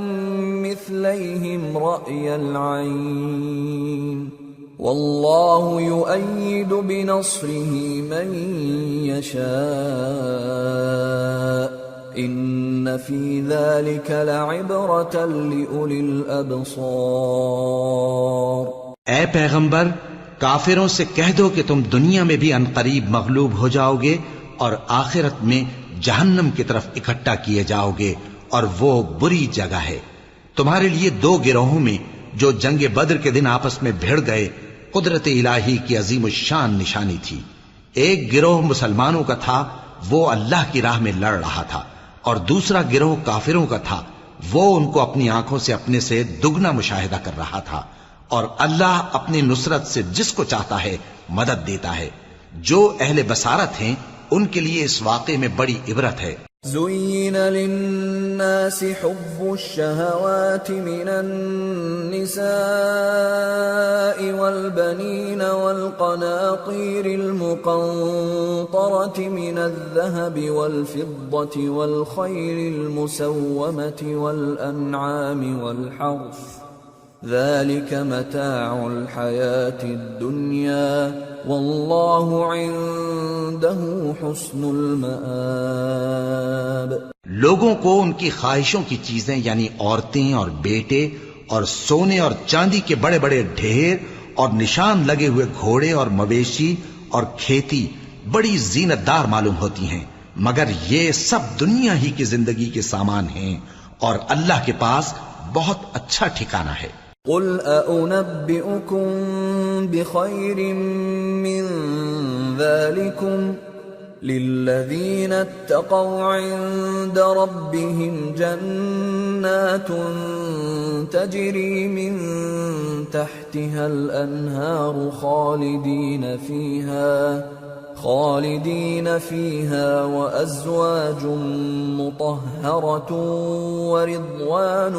مثليهم رأي العين والله يؤيد بنصره من يشاء ان فی ذلک لعبرۃ لأولی الابصار۔
اے پیغمبر کافروں سے کہہ دو کہ تم دنیا میں بھی عنقریب مغلوب ہو جاؤ گے اور آخرت میں جہنم کی طرف اکٹھا کیے جاؤ گے، اور وہ بری جگہ ہے۔ تمہارے لیے دو گروہوں میں جو جنگ بدر کے دن آپس میں بھڑ گئے قدرت الہی کی عظیم الشان نشانی تھی۔ ایک گروہ مسلمانوں کا تھا، وہ اللہ کی راہ میں لڑ رہا تھا، اور دوسرا گروہ کافروں کا تھا، وہ ان کو اپنی آنکھوں سے اپنے سے دگنا مشاہدہ کر رہا تھا، اور اللہ اپنی نصرت سے جس کو چاہتا ہے مدد دیتا ہے۔ جو اہل بصارت ہیں ان کے لیے اس واقعے میں بڑی عبرت ہے۔
زين للناس حب الشهوات من النساء والبنين والقناطير المقنطرة من الذهب والفضة والخيل المسومة والأنعام والحرث ذلك متاع الحياة الدنيا والله عنده حسن المآب۔
لوگوں کو ان کی خواہشوں کی چیزیں یعنی عورتیں اور بیٹے اور سونے اور چاندی کے بڑے بڑے ڈھیر اور نشان لگے ہوئے گھوڑے اور مویشی اور کھیتی بڑی زینت دار معلوم ہوتی ہیں، مگر یہ سب دنیا ہی کی زندگی کے سامان ہیں، اور اللہ کے پاس بہت اچھا ٹھکانہ ہے۔
قل أأنبئكم بخير من ذلكم للذين اتقوا عند ربهم جنات تجري من تحتها الأنهار خالدين فيها وأزواج مطهرة ورضوان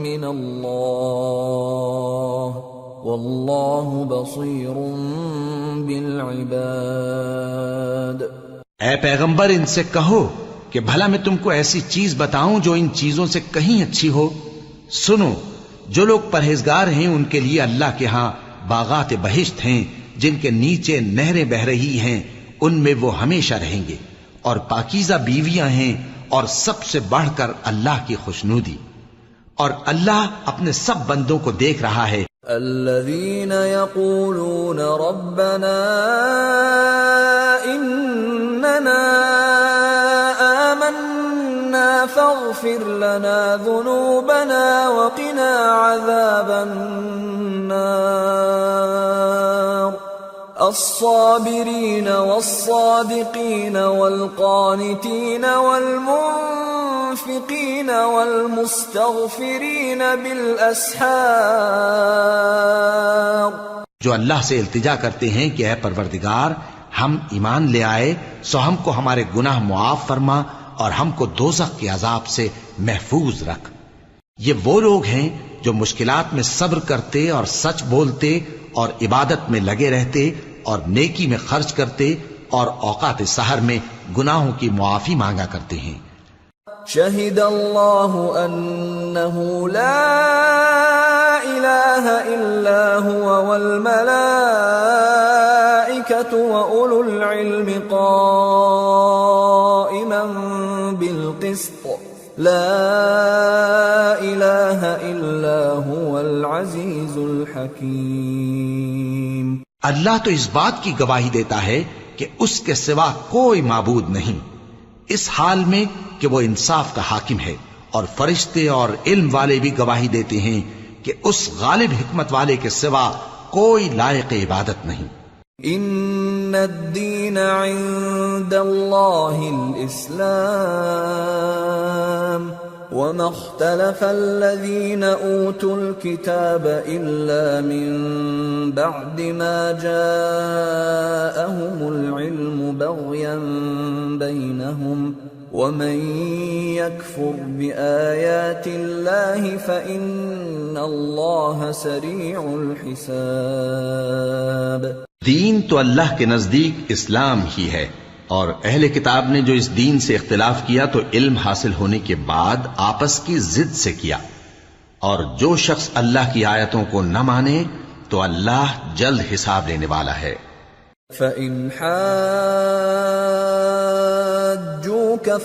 من الله والله بصير بالعباد۔
اے پیغمبر ان سے کہو کہ بھلا میں تم کو ایسی چیز بتاؤں جو ان چیزوں سے کہیں اچھی ہو۔ سنو، جو لوگ پرہیزگار ہیں ان کے لیے اللہ کے ہاں باغات بہشت ہیں جن کے نیچے نہریں بہ رہی ہیں، ان میں وہ ہمیشہ رہیں گے، اور پاکیزہ بیویاں ہیں، اور سب سے بڑھ کر اللہ کی خوشنودی، اور اللہ اپنے سب بندوں کو دیکھ رہا ہے۔
الذين يقولون ربنا إننا آمنا فاغفر لنا ذنوبنا وقنا عذاب النار الصابرين والصادقين والقانتين والمنفقين والمستغفرين بالأسحار۔
جو اللہ سے التجا کرتے ہیں کہ اے پروردگار ہم ایمان لے آئے سو ہم کو ہمارے گناہ معاف فرما اور ہم کو دوزخ کے عذاب سے محفوظ رکھ. یہ وہ لوگ ہیں جو مشکلات میں صبر کرتے اور سچ بولتے اور عبادت میں لگے رہتے اور نیکی میں خرچ کرتے اور اوقات سحر میں گناہوں کی معافی مانگا کرتے ہیں.
شہد اللہ انہ لا الہ الا هو والملائکۃ واولو العلم قائما بالقسط لا الہ الا هو العزیز الحکیم.
اللہ تو اس بات کی گواہی دیتا ہے کہ اس کے سوا کوئی معبود نہیں، اس حال میں کہ وہ انصاف کا حاکم ہے، اور فرشتے اور علم والے بھی گواہی دیتے ہیں کہ اس غالب حکمت والے کے سوا کوئی لائق عبادت نہیں.
ان الدین عند اللہ الاسلام وما اختلف الذين اوتوا الكتاب الا من بعد ما جاءهم العلم بغيا بينهم ومن يكفر بآيات الله فإن الله سريع الحساب.
دین تو اللہ کے نزدیک اسلام ہی ہے، اور اہل کتاب نے جو اس دین سے اختلاف کیا تو علم حاصل ہونے کے بعد آپس کی ضد سے کیا، اور جو شخص اللہ کی آیتوں کو نہ مانے تو اللہ جلد حساب لینے والا ہے.
فَإِنْ حَاجُّوكَ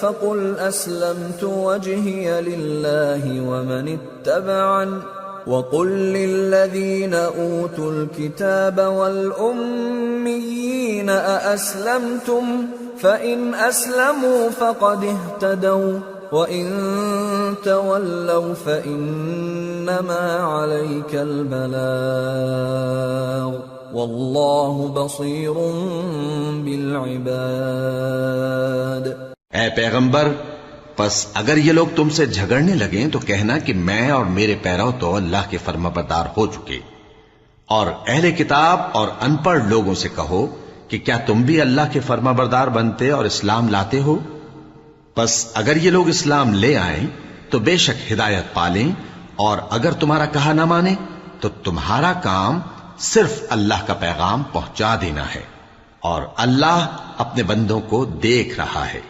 فَقُلْ أَسْلَمْتُ وَجْهِيَ لِلَّهِ وَمَنِ اتَّبَعَنِ وَقُلْ لِلَّذِينَ أُوتُوا الْكِتَابَ وَالْأُمِّيِّينَ أَأَسْلَمْتُمْ فَإِنْ أَسْلَمُوا فَقَدِ اهْتَدَوْا وَإِنْ تَوَلَّوْا فَإِنَّمَا عَلَيْكَ الْبَلَاغُ وَاللَّهُ بَصِيرٌ بِالْعِبَادِ.
اے پیغمبر، پس اگر یہ لوگ تم سے جھگڑنے لگیں تو کہنا کہ میں اور میرے پیرو تو اللہ کے فرمانبردار ہو چکے، اور اہل کتاب اور ان پڑھ لوگوں سے کہو کہ کیا تم بھی اللہ کے فرمانبردار بنتے اور اسلام لاتے ہو؟ پس اگر یہ لوگ اسلام لے آئیں تو بے شک ہدایت پالیں، اور اگر تمہارا کہا نہ مانے تو تمہارا کام صرف اللہ کا پیغام پہنچا دینا ہے، اور اللہ اپنے بندوں کو دیکھ رہا ہے.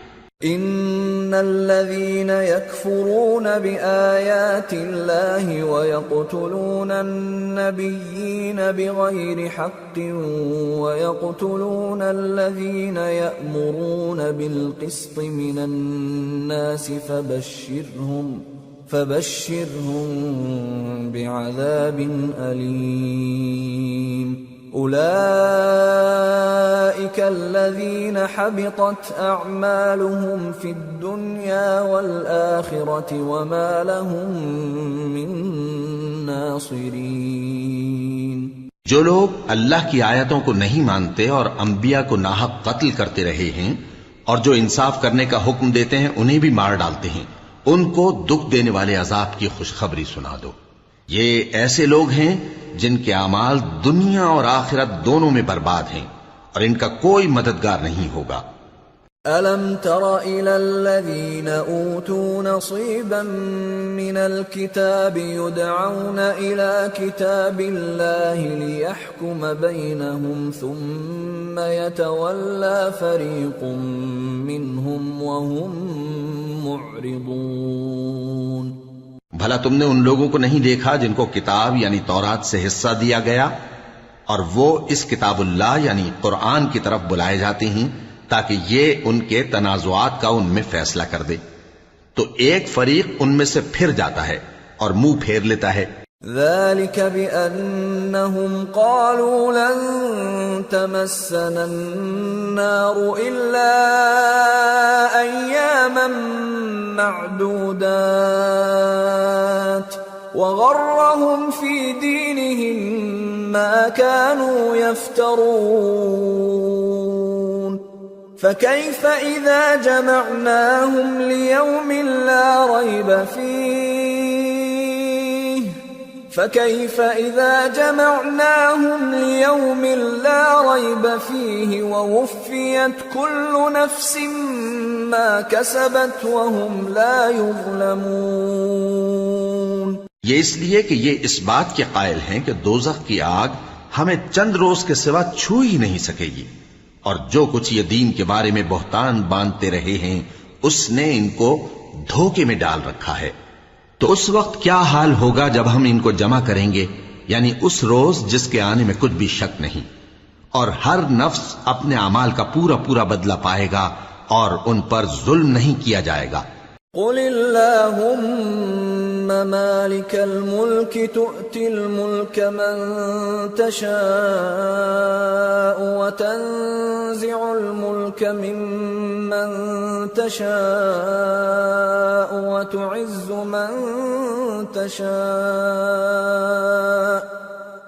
ان الذين يكفرون بآيات الله ويقتلون النبيين بغير حق ويقتلون الذين يأمرون بالقسط من الناس فبشرهم بعذاب أليم. أولئك الذين حبطت أعمالهم في الدنيا والآخرة وما لهم من ناصرين.
جو لوگ اللہ کی آیتوں کو نہیں مانتے اور انبیاء کو ناحق قتل کرتے رہے ہیں اور جو انصاف کرنے کا حکم دیتے ہیں انہیں بھی مار ڈالتے ہیں، ان کو دکھ دینے والے عذاب کی خوشخبری سنا دو. یہ ایسے لوگ ہیں جن کے اعمال دنیا اور آخرت دونوں میں برباد ہیں اور ان کا کوئی مددگار نہیں ہوگا.
أَلَمْ تَرَ إِلَى الَّذِينَ أُوتُوا نَصِيبًا مِنَ الْكِتَابِ يُدْعَوْنَ إِلَى كِتَابِ اللَّهِ لِيَحْكُمَ بَيْنَهُمْ ثُمَّ يَتَوَلَّى فَرِيقٌ مِّنْهُمْ وَهُمْ مُعْرِضُونَ.
بھلا تم نے ان لوگوں کو نہیں دیکھا جن کو کتاب یعنی تورات سے حصہ دیا گیا اور وہ اس کتاب اللہ یعنی قرآن کی طرف بلائے جاتے ہیں تاکہ یہ ان کے تنازعات کا ان میں فیصلہ کر دے، تو ایک فریق ان میں سے پھر جاتا ہے اور منہ پھیر لیتا ہے.
ذلك بأنهم قالوا لن تمسنا النار إلا أياما معدودات وغرهم في دينهم ما كانوا يفترون فكيف إذا جمعناهم ليوم لا ريب فيه فكيف إذا جمعناهم ليوم لا ريب فيه ووفيت كل نفس ما كسبت وهم لا يظلمون.
یہ اس لیے کہ یہ اس بات کے قائل ہیں کہ دوزخ کی آگ ہمیں چند روز کے سوا چھو ہی نہیں سکے گی، اور جو کچھ یہ دین کے بارے میں بہتان باندھتے رہے ہیں اس نے ان کو دھوکے میں ڈال رکھا ہے. تو اس وقت کیا حال ہوگا جب ہم ان کو جمع کریں گے، یعنی اس روز جس کے آنے میں کچھ بھی شک نہیں، اور ہر نفس اپنے اعمال کا پورا پورا بدلہ پائے گا اور ان پر ظلم نہیں کیا جائے گا.
قل اللهم مالك الملك تؤتي الملك من تشاء وتنزع الملك ممن تشاء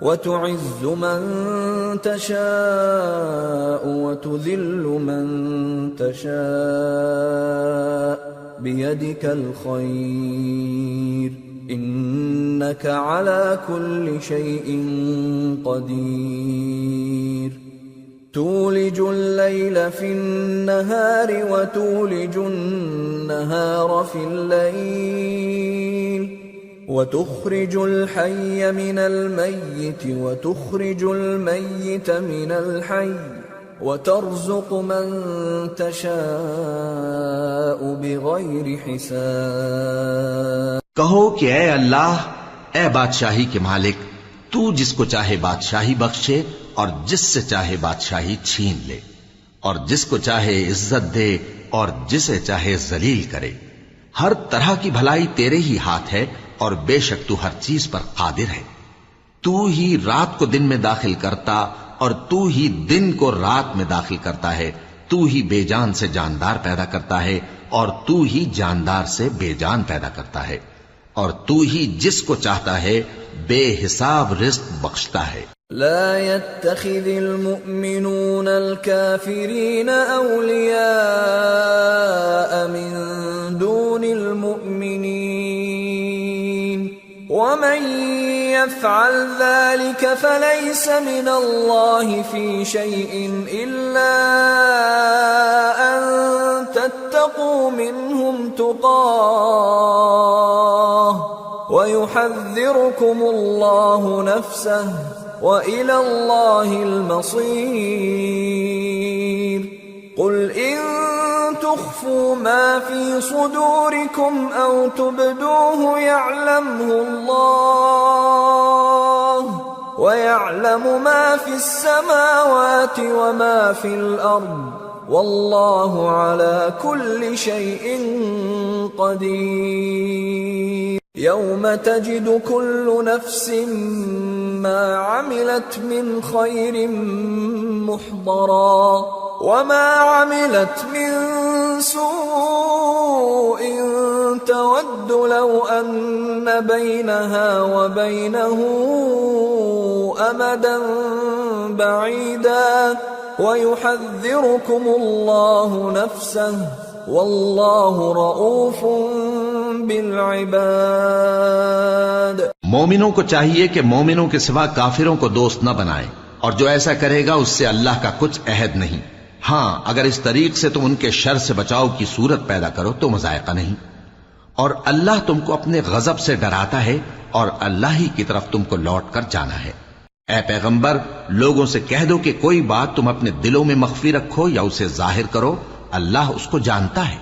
وتعز من تشاء وتذل من تشاء بيدك الخير إنك على كل شيء قدير. تولج الليل في النهار وتولج النهار في الليل وتخرج الحي من الميت وتخرج الميت من الحي وترزق من تشاء بغیر حساب.
کہو کہ اے اللہ، اے بادشاہی کے مالک، تو جس کو چاہے بادشاہی بخشے اور جس سے چاہے بادشاہی چھین لے، اور جس کو چاہے عزت دے اور جسے چاہے ذلیل کرے. ہر طرح کی بھلائی تیرے ہی ہاتھ ہے اور بے شک تو ہر چیز پر قادر ہے. تو ہی رات کو دن میں داخل کرتا اور تو ہی دن کو رات میں داخل کرتا ہے. تو ہی بے جان سے جاندار پیدا کرتا ہے اور تو ہی جاندار سے بے جان پیدا کرتا ہے، اور تو ہی جس کو چاہتا ہے بے حساب رزق بخشتا ہے.
لا يتخذ المؤمنون الكافرين أولياء من دون المؤمنين ومن يفعل ذلك فليس من الله في شيء إلا أن تتقوا منهم تقاه ويحذركم الله نفسه وإلى الله المصير. قل إن تخفوا ما في صدوركم أو تبدوه يعلمه الله ويعلم ما في السماوات وما في الأرض والله على كل شيء قدير. يوم تجد كل نفس ما عملت من خير محضرا وما عملت من سوء تود لو أن بينها وبينه أمدا بعيدا ويحذركم الله نفسه والله رؤوف بالعباد.
مومنوں کو چاہیے کہ مومنوں کے سوا کافروں کو دوست نہ بنائیں، اور جو ایسا کرے گا اس سے اللہ کا کچھ عہد نہیں. ہاں اگر اس طریق سے تم ان کے شر سے بچاؤ کی صورت پیدا کرو تو مذائقہ نہیں. اور اللہ تم کو اپنے غضب سے ڈراتا ہے اور اللہ ہی کی طرف تم کو لوٹ کر جانا ہے. اے پیغمبر، لوگوں سے کہہ دو کہ کوئی بات تم اپنے دلوں میں مخفی رکھو یا اسے ظاہر کرو، اللہ اس کو جانتا ہے،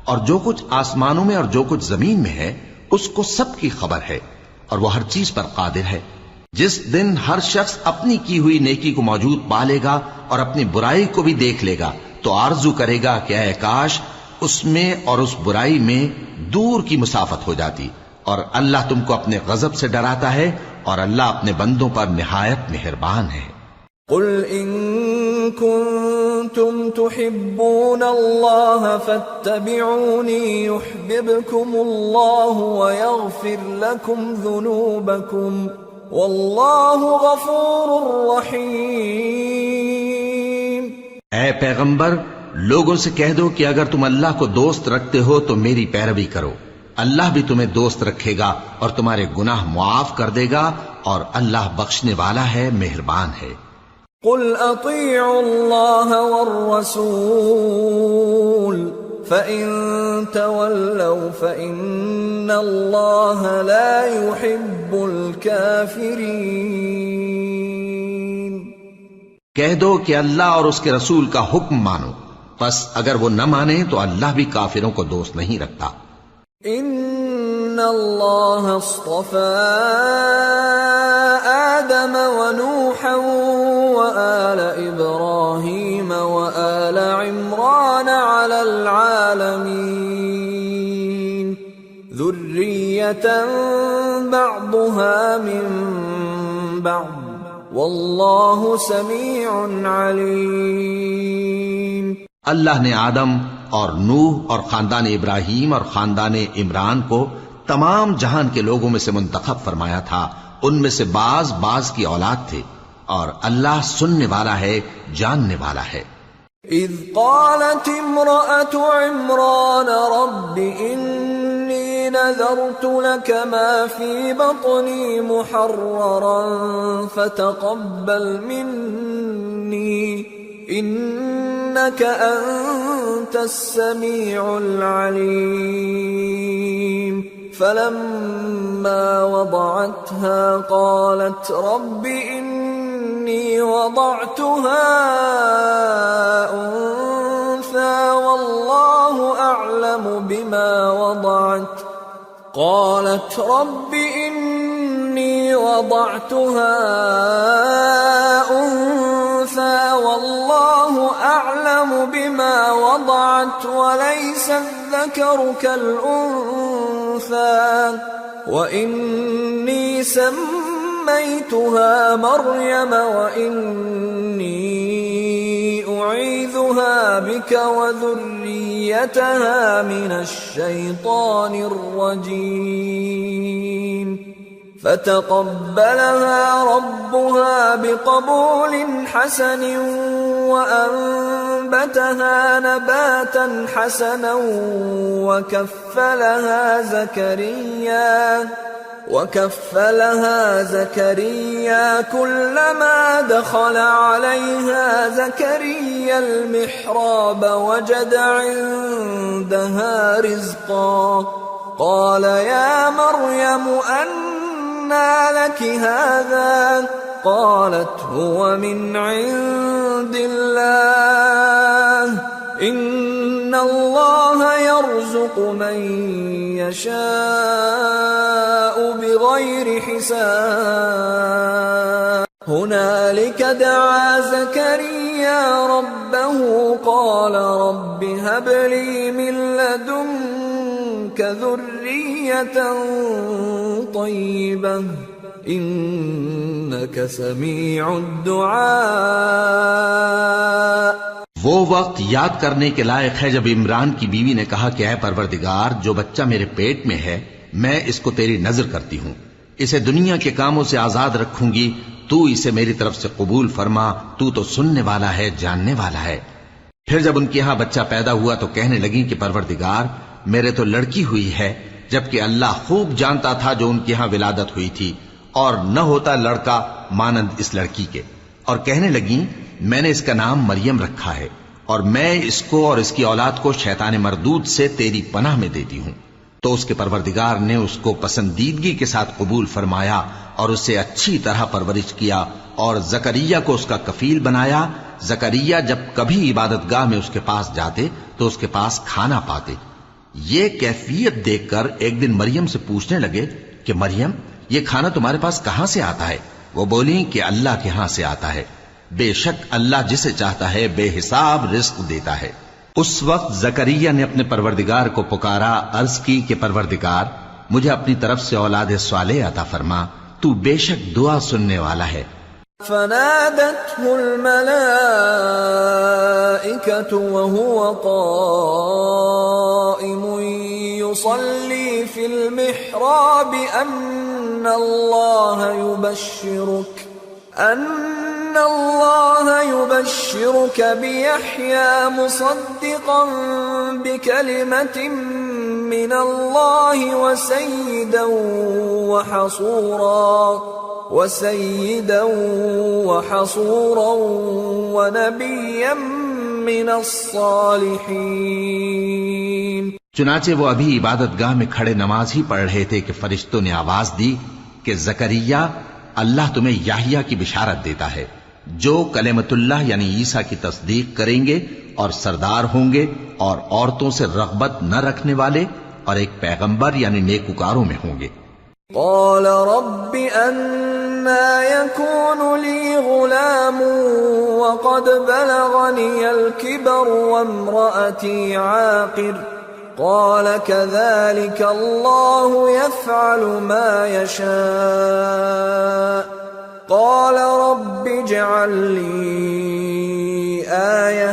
اور جو کچھ آسمانوں میں اور جو کچھ زمین میں ہے اس کو سب کی خبر ہے، اور وہ ہر چیز پر قادر ہے. جس دن ہر شخص اپنی کی ہوئی نیکی کو موجود پا لے گا اور اپنی برائی کو بھی دیکھ لے گا تو آرزو کرے گا کہ اے کاش اس میں اور اس برائی میں دور کی مسافت ہو جاتی. اور اللہ تم کو اپنے غضب سے ڈراتا ہے اور اللہ اپنے بندوں پر نہایت مہربان ہے.
قل ان كنتم تحبون الله فاتبعوني يحببكم الله ويغفر لكم ذنوبكم والله غفور رحيم.
اے پیغمبر، لوگوں سے کہہ دو کہ اگر تم اللہ کو دوست رکھتے ہو تو میری پیروی کرو، اللہ بھی تمہیں دوست رکھے گا اور تمہارے گناہ معاف کر دے گا، اور اللہ بخشنے والا ہے، مہربان ہے۔
قل اطیعوا اللہ والرسول فإن تولوا فإن اللہ لا يحب الكافرین۔
کہہ دو کہ اللہ اور اس کے رسول کا حکم مانو، پس اگر وہ نہ مانے تو اللہ بھی کافروں کو دوست نہیں رکھتا۔
ان اللہ اصطفى آدم ونوحا وآل ابراہیم وآل عمران علی العالمین ذریة بعضها من بعض واللہ سمیع علیم۔
اللہ نے آدم اور نوح اور خاندان ابراہیم اور خاندان عمران کو تمام جہان کے لوگوں میں سے منتخب فرمایا تھا، ان میں سے بعض کی اولاد تھے، اور اللہ سننے والا ہے، جاننے والا ہے۔
اذ قالت امرأة عمران رب انی نذرت لك ما في بطني محررا فتقبل مني انك انت السميع العليم فلما وضعتها قالت رب إني وضعتها أنثى والله أعلم بما وضعت قالت رب إني وضعتها أنثى والله أعلم بما وضعت وليس الذكر كالأنثى وإني سميتها مريم وإني أعيذها بك وذريتها من الشيطان الرجيم فتقبلها ربها بقبول حسن وأنبتها نباتا حسنا وكفلها زكريا كلما دخل عليها زكريا المحراب وجد عندها رزقا قال يا مريم أنى لك هذا قالت هو من عند الله إن الله يرزق من يشاء بغير حساب هنالك دعا زكريا ربه قال رب هب لي من لدنك ذرية طيبة إنك سميع الدعاء۔
وہ وقت یاد کرنے کے لائق ہے جب عمران کی بیوی نے کہا کہ اے پروردگار، جو بچہ میرے پیٹ میں ہے میں اس کو تیری نظر کرتی ہوں، اسے دنیا کے کاموں سے آزاد رکھوں گی، تو اسے میری طرف سے قبول فرما، تو سننے والا ہے، جاننے والا ہے۔ پھر جب ان کے ہاں بچہ پیدا ہوا تو کہنے لگی کہ پروردگار میرے تو لڑکی ہوئی ہے، جبکہ اللہ خوب جانتا تھا جو ان کے ہاں ولادت ہوئی تھی، اور نہ ہوتا لڑکا مانند اس لڑکی کے، اور کہنے لگیں میں نے اس کا نام مریم رکھا ہے، اور میں اس کو اور اس کی اولاد کو شیطان مردود سے تیری پناہ میں دیتی ہوں۔ تو اس کے پروردگار نے اس کو پسندیدگی کے ساتھ قبول فرمایا اور اسے اچھی طرح پرورش کیا، اور زکریا کو اس کا کفیل بنایا۔ زکریا جب کبھی عبادت گاہ میں اس کے پاس جاتے تو اس کے پاس کھانا پاتے۔ یہ کیفیت دیکھ کر ایک دن مریم سے پوچھنے لگے کہ مریم، یہ کھانا تمہارے پاس کہاں سے آتا ہے؟ وہ بولی کہ اللہ کے ہاں سے آتا ہے، بے شک اللہ جسے چاہتا ہے بے حساب رزق دیتا ہے۔ اس وقت زکریا نے اپنے پروردگار کو پکارا، عرض کی کہ پروردگار مجھے اپنی طرف سے اولاد صالح عطا فرما، تو بے شک دعا سننے والا ہے۔
فنادته الملائكة وهو قائم يصلي في المحراب أن الله يبشرك الله يبشرك بيحيى مصدقا بكلمة من الله وسيدا وحصورا ونبيا من الصالحين.
چنانچہ وہ ابھی عبادت گاہ میں کھڑے نماز ہی پڑھ رہے تھے کہ فرشتوں نے آواز دی کہ زکریا، اللہ تمہیں یحییٰ کی بشارت دیتا ہے جو کلمۃ اللہ یعنی عیسیٰ کی تصدیق کریں گے اور سردار ہوں گے اور عورتوں سے رغبت نہ رکھنے والے اور ایک پیغمبر یعنی نیکوکاروں میں ہوں گے.
قال رب أنا يكون لي غلام وقد بلغني الكبر وامرأتي عاقر قال كذلك الله يفعل ما يشاء قال رب اجعل لي آية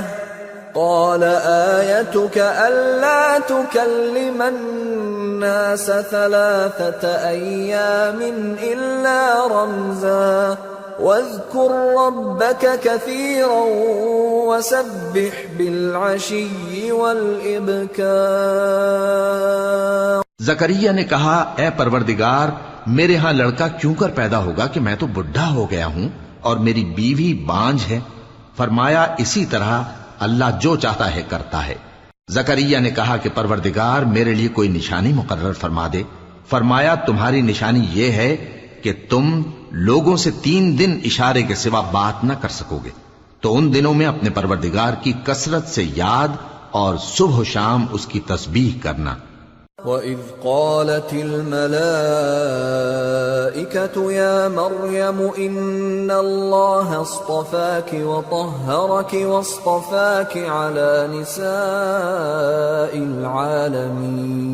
قال آيتك ألا تكلم الناس 3 أيام إلا رمزا واذكر ربك كثيرا وسبح بالعشي والإبكار.
زکریا نے کہا، اے پروردگار، میرے ہاں لڑکا کیوں کر پیدا ہوگا کہ میں تو بڈھا ہو گیا ہوں اور میری بیوی بانجھ ہے. فرمایا اسی طرح اللہ جو چاہتا ہے کرتا ہے. زکریا نے کہا کہ پروردگار میرے لیے کوئی نشانی مقرر فرما دے. فرمایا تمہاری نشانی یہ ہے کہ تم لوگوں سے 3 دن اشارے کے سوا بات نہ کر سکو گے، تو ان دنوں میں اپنے پروردگار کی کثرت سے یاد اور صبح و شام اس کی تسبیح کرنا.
وَإِذْ قَالَتِ الْمَلَائِكَةُ يَا مَرْيَمُ إِنَّ اللَّهَ اصْطَفَاكِ وَطَهَّرَكِ وَاصْطَفَاكِ عَلَى نِسَاءِ الْعَالَمِينَ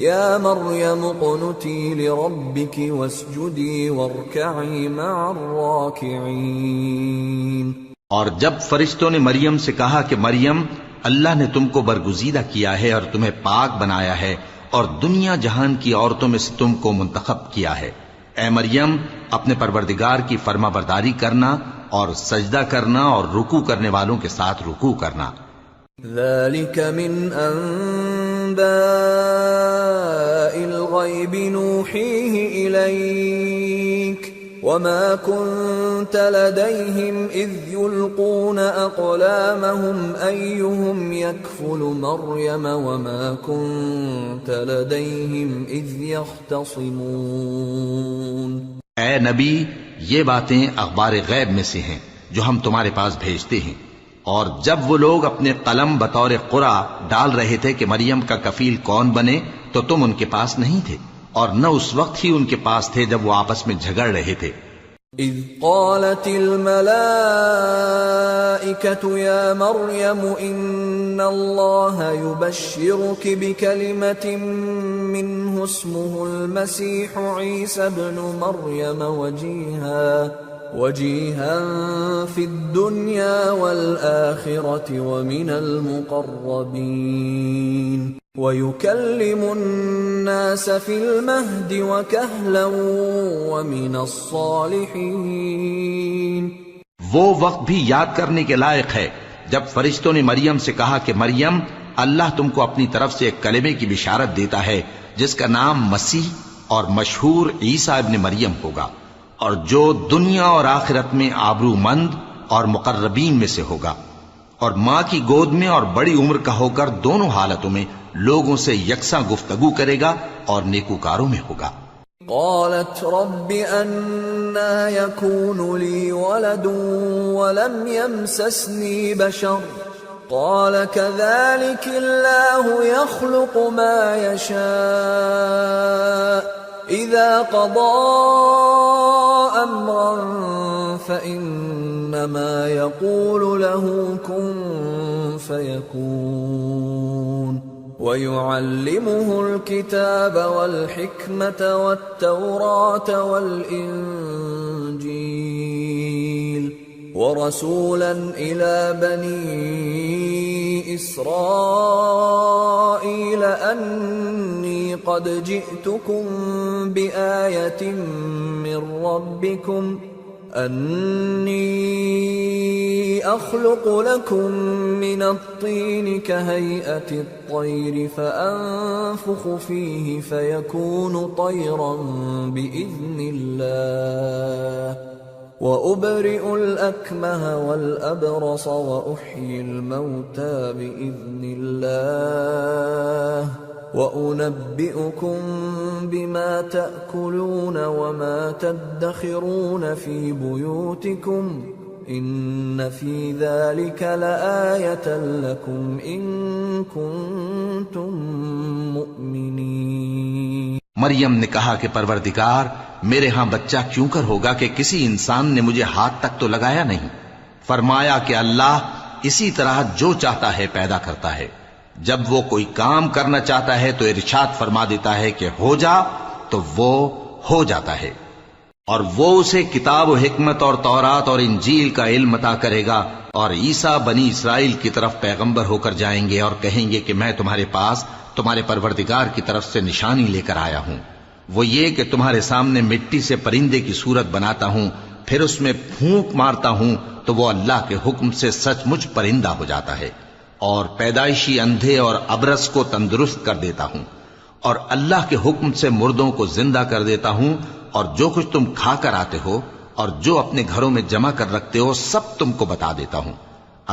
يَا مَرْيَمُ اقْنُتِي لِرَبِّكِ وَاسْجُدِي وَارْكَعِي مَعَ الرَّاكِعِينَ.
اور جب فرشتوں نے مریم سے کہا کہ مریم، اللہ نے تم کو برگزیدہ کیا ہے اور تمہیں پاک بنایا ہے اور دنیا جہان کی عورتوں میں سے تم کو منتخب کیا ہے، اے مریم اپنے پروردگار کی فرما برداری کرنا اور سجدہ کرنا اور رکوع کرنے والوں کے ساتھ رکوع کرنا.
ذلك من أنباء الغيب نوحيه إليك وما كنت لديهم إذ يلقون أقلامهم أيهم يكفل مريم وما كنت لديهم إذ يختصمون.
اے نبی، یہ باتیں اخبار غیب میں سے ہیں جو ہم تمہارے پاس بھیجتے ہیں. اور جب وہ لوگ اپنے قلم بطور قرعہ ڈال رہے تھے کہ مریم کا کفیل کون بنے تو تم ان کے پاس نہیں تھے، اور نہ اس وقت ہی ان کے پاس تھے جب وہ آپس میں جھگڑ رہے تھے.
اذ قالت الملائكة يا مريم ان الله يبشرك بكلمة منه اسمه المسيح عيسى ابن مريم وجيها في الدنيا والآخرة ومن المقربين ويكلم الناس في المهد وكهلا ومن الصالحين.
وہ وقت بھی یاد کرنے کے لائق ہے جب فرشتوں نے مریم سے کہا کہ مریم، اللہ تم کو اپنی طرف سے ایک کلمے کی بشارت دیتا ہے جس کا نام مسیح اور مشہور عیسیٰ ابن مریم ہوگا، اور جو دنیا اور آخرت میں آبرو مند اور مقربین میں سے ہوگا، اور ماں کی گود میں اور بڑی عمر کا ہو کر دونوں حالتوں میں لوگوں سے یکساں گفتگو کرے گا اور نیکوکاروں میں ہوگا.
قالت رب أنا يكون لي ولد ولم يمسسني بشر قال كذلك الله يخلق ما يشاء إذا قضى أمرا فإنما يقول له كن فيكون. ويعلمه الكتاب والحكمة والتوراة والإنجيل ورسولا إلى بني إسرائيل أني قد جئتكم بآية من ربكم أني أخلق لكم من الطين كهيئة الطير فأنفخ فيه فيكون طيرا بإذن الله وأبرئ الأكمه والأبرص وأحيي الموتى بإذن الله وأنبئكم بما تأكلون وما تدخرون في بيوتكم إن في ذلك لآية لكم إن كنتم مؤمنين۔
مریم نے کہا کہ پروردگار میرے ہاں بچہ کیوں کر ہوگا کہ کسی انسان نے مجھے ہاتھ تک تو لگایا نہیں۔ فرمایا کہ اللہ اسی طرح جو چاہتا ہے پیدا کرتا ہے، جب وہ کوئی کام کرنا چاہتا ہے تو ارشاد فرما دیتا ہے کہ ہو جا تو وہ ہو جاتا ہے، اور وہ اسے کتاب و حکمت اور تورات اور انجیل کا علم عطا کرے گا، اور عیسیٰ بنی اسرائیل کی طرف پیغمبر ہو کر جائیں گے اور کہیں گے کہ میں تمہارے پاس تمہارے پروردگار کی طرف سے نشانی لے کر آیا ہوں، وہ یہ کہ تمہارے سامنے مٹی سے پرندے کی صورت بناتا ہوں، پھر اس میں پھونک مارتا ہوں تو وہ اللہ کے حکم سے سچ مچ پرندہ ہو جاتا ہے، اور پیدائشی اندھے اور ابرص کو تندرست کر دیتا ہوں، اور اللہ کے حکم سے مردوں کو زندہ کر دیتا ہوں، اور جو کچھ تم کھا کر آتے ہو اور جو اپنے گھروں میں جمع کر رکھتے ہو سب تم کو بتا دیتا ہوں۔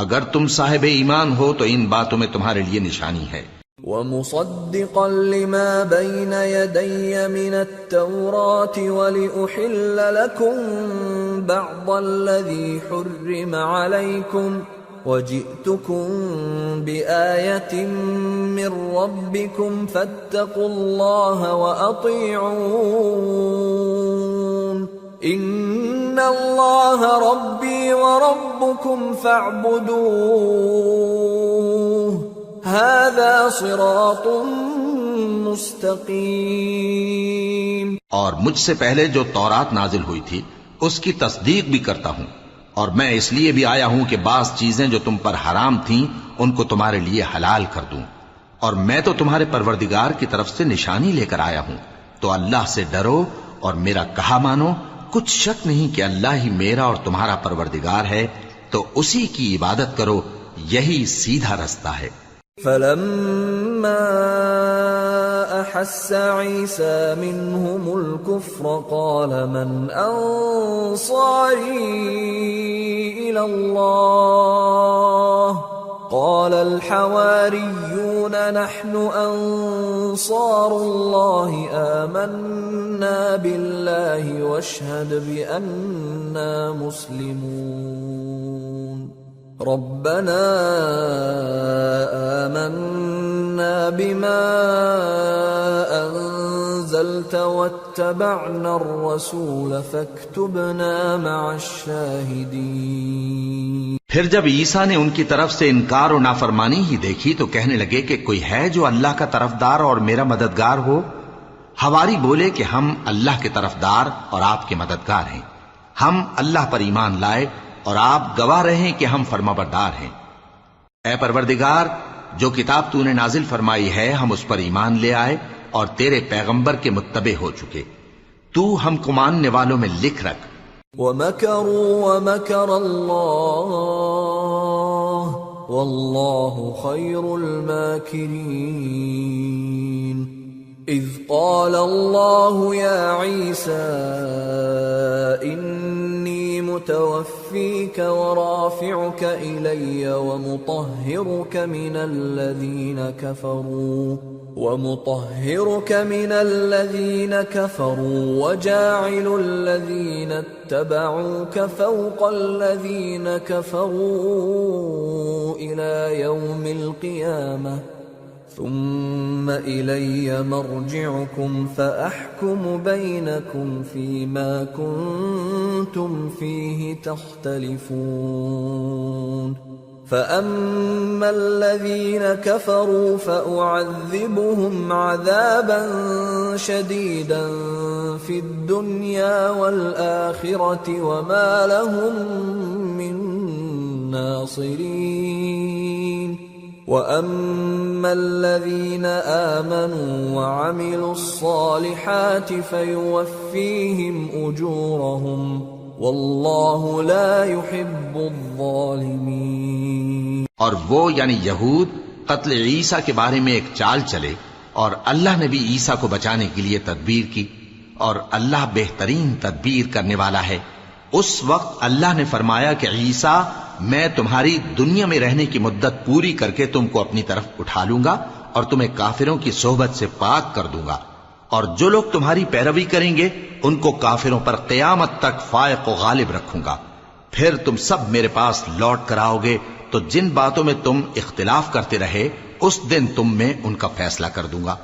اگر تم صاحب ایمان ہو تو ان باتوں میں تمہارے لیے نشانی ہے۔
وَمُصَدِّقًا لِمَا بَيْنَ يَدَيَّ مِنَ التَّوْرَاةِ وَلِأُحِلَّ لَكُمْ بَعْضَ الَّذِي حُرِّمَ عَلَيْكُمْ وَجِئْتُكُمْ بِآيَةٍ مِّن رَّبِّكُمْ فَاتَّقُوا اللَّهَ وَأَطِيعُونِ إِنَّ اللَّهَ رَبِّي وَرَبُّكُمْ فَاعْبُدُوهُ هَذَا صِرَاطٌ مُسْتَقِيمٌ۔
اور مجھ سے پہلے جو تورات نازل ہوئی تھی اس کی تصدیق بھی کرتا ہوں، اور میں اس لیے بھی آیا ہوں کہ بعض چیزیں جو تم پر حرام تھیں ان کو تمہارے لیے حلال کر دوں، اور میں تو تمہارے پروردگار کی طرف سے نشانی لے کر آیا ہوں، تو اللہ سے ڈرو اور میرا کہا مانو۔ کچھ شک نہیں کہ اللہ ہی میرا اور تمہارا پروردگار ہے، تو اسی کی عبادت کرو، یہی سیدھا رستہ ہے۔
فَلَمَّا أَحَسَّ عِيسَى مِنْهُمُ الْكُفْرَ قَالَ مَنْ أَنصَارِي إِلَى اللَّهِ قَالَ الْحَوَارِيُّونَ نَحْنُ أَنصَارُ اللَّهِ آمَنَّا بِاللَّهِ وَاشْهَدْ بِأَنَّا مُسْلِمُونَ رَبَّنَا آمَنَّا بِمَا أَنزَلْتَ وَاتَّبَعْنَا الرَّسُولَ فَاكْتُبْنَا مَعَ الشَّاهِدِينَ۔
پھر جب عیسیٰ نے ان کی طرف سے انکار و نافرمانی ہی دیکھی تو کہنے لگے کہ کوئی ہے جو اللہ کا طرفدار اور میرا مددگار ہو؟ حواری بولے کہ ہم اللہ کے طرفدار اور آپ کے مددگار ہیں، ہم اللہ پر ایمان لائے اور آپ گواہ رہیں کہ ہم فرمانبردار ہیں۔ اے پروردگار، جو کتاب تو نے نازل فرمائی ہے ہم اس پر ایمان لے آئے اور تیرے پیغمبر کے متبع ہو چکے، تو ہم کو ماننے والوں میں لکھ رکھ۔
وَمَكَرُوا وَمَكَرَ اللَّهُ وَاللَّهُ خَيْرُ الْمَاكِرِينَ۔ إِذْ قَالَ اللَّهُ يَا عِيسَى إِنِّي مُتَوَفِّيكَ وَرَافِعُكَ إِلَيَّ وَمُطَهِّرُكَ مِنَ الَّذِينَ كَفَرُوا وَجَاعِلُ الَّذِينَ اتَّبَعُوكَ فَوْقَ الَّذِينَ كَفَرُوا إِلَى يَوْمِ الْقِيَامَةِ ثُمَّ إِلَيَّ مَرْجِعُكُمْ فَأَحْكُمُ بَيْنَكُمْ فِيمَا كُنتُمْ فِيهِ تَخْتَلِفُونَ فَأَمَّا الَّذِينَ كَفَرُوا فَأُعَذِّبُهُمْ عَذَابًا شَدِيدًا فِي الدُّنْيَا وَالْآخِرَةِ وَمَا لَهُم مِّن نَّاصِرِينَ وَأَمَّا الَّذِينَ آمَنُوا وَعَمِلُوا الصَّالِحَاتِ فَيُوَفِّيهِمْ أُجُورَهُمْ واللہ لا يحب الظالمین۔
اور وہ یعنی یہود قتل عیسیٰ کے بارے میں ایک چال چلے، اور اللہ نے بھی عیسیٰ کو بچانے کے لیے تدبیر کی، اور اللہ بہترین تدبیر کرنے والا ہے۔ اس وقت اللہ نے فرمایا کہ عیسیٰ، میں تمہاری دنیا میں رہنے کی مدت پوری کر کے تم کو اپنی طرف اٹھا لوں گا اور تمہیں کافروں کی صحبت سے پاک کر دوں گا، اور جو لوگ تمہاری پیروی کریں گے ان کو کافروں پر قیامت تک فائق و غالب رکھوں گا۔ پھر تم سب میرے پاس لوٹ کر آؤ گے تو جن باتوں میں تم اختلاف کرتے رہے اس دن تم میں ان کا فیصلہ کر دوں گا۔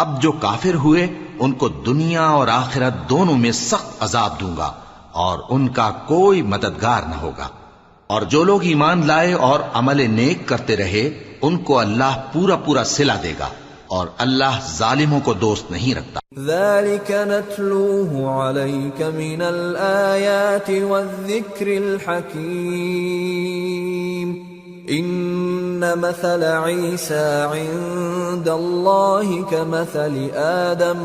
اب جو کافر ہوئے ان کو دنیا اور آخرت دونوں میں سخت عذاب دوں گا اور ان کا کوئی مددگار نہ ہوگا۔ اور جو لوگ ایمان لائے اور عمل نیک کرتے رہے ان کو اللہ پورا پورا صلہ دے گا، اور اللہ ظالموں کو دوست نہیں رکھتا۔
ذلك نتلوه عليك من الآيات والذكر الحكيم إن مثل عيسى عند الله كمثل آدم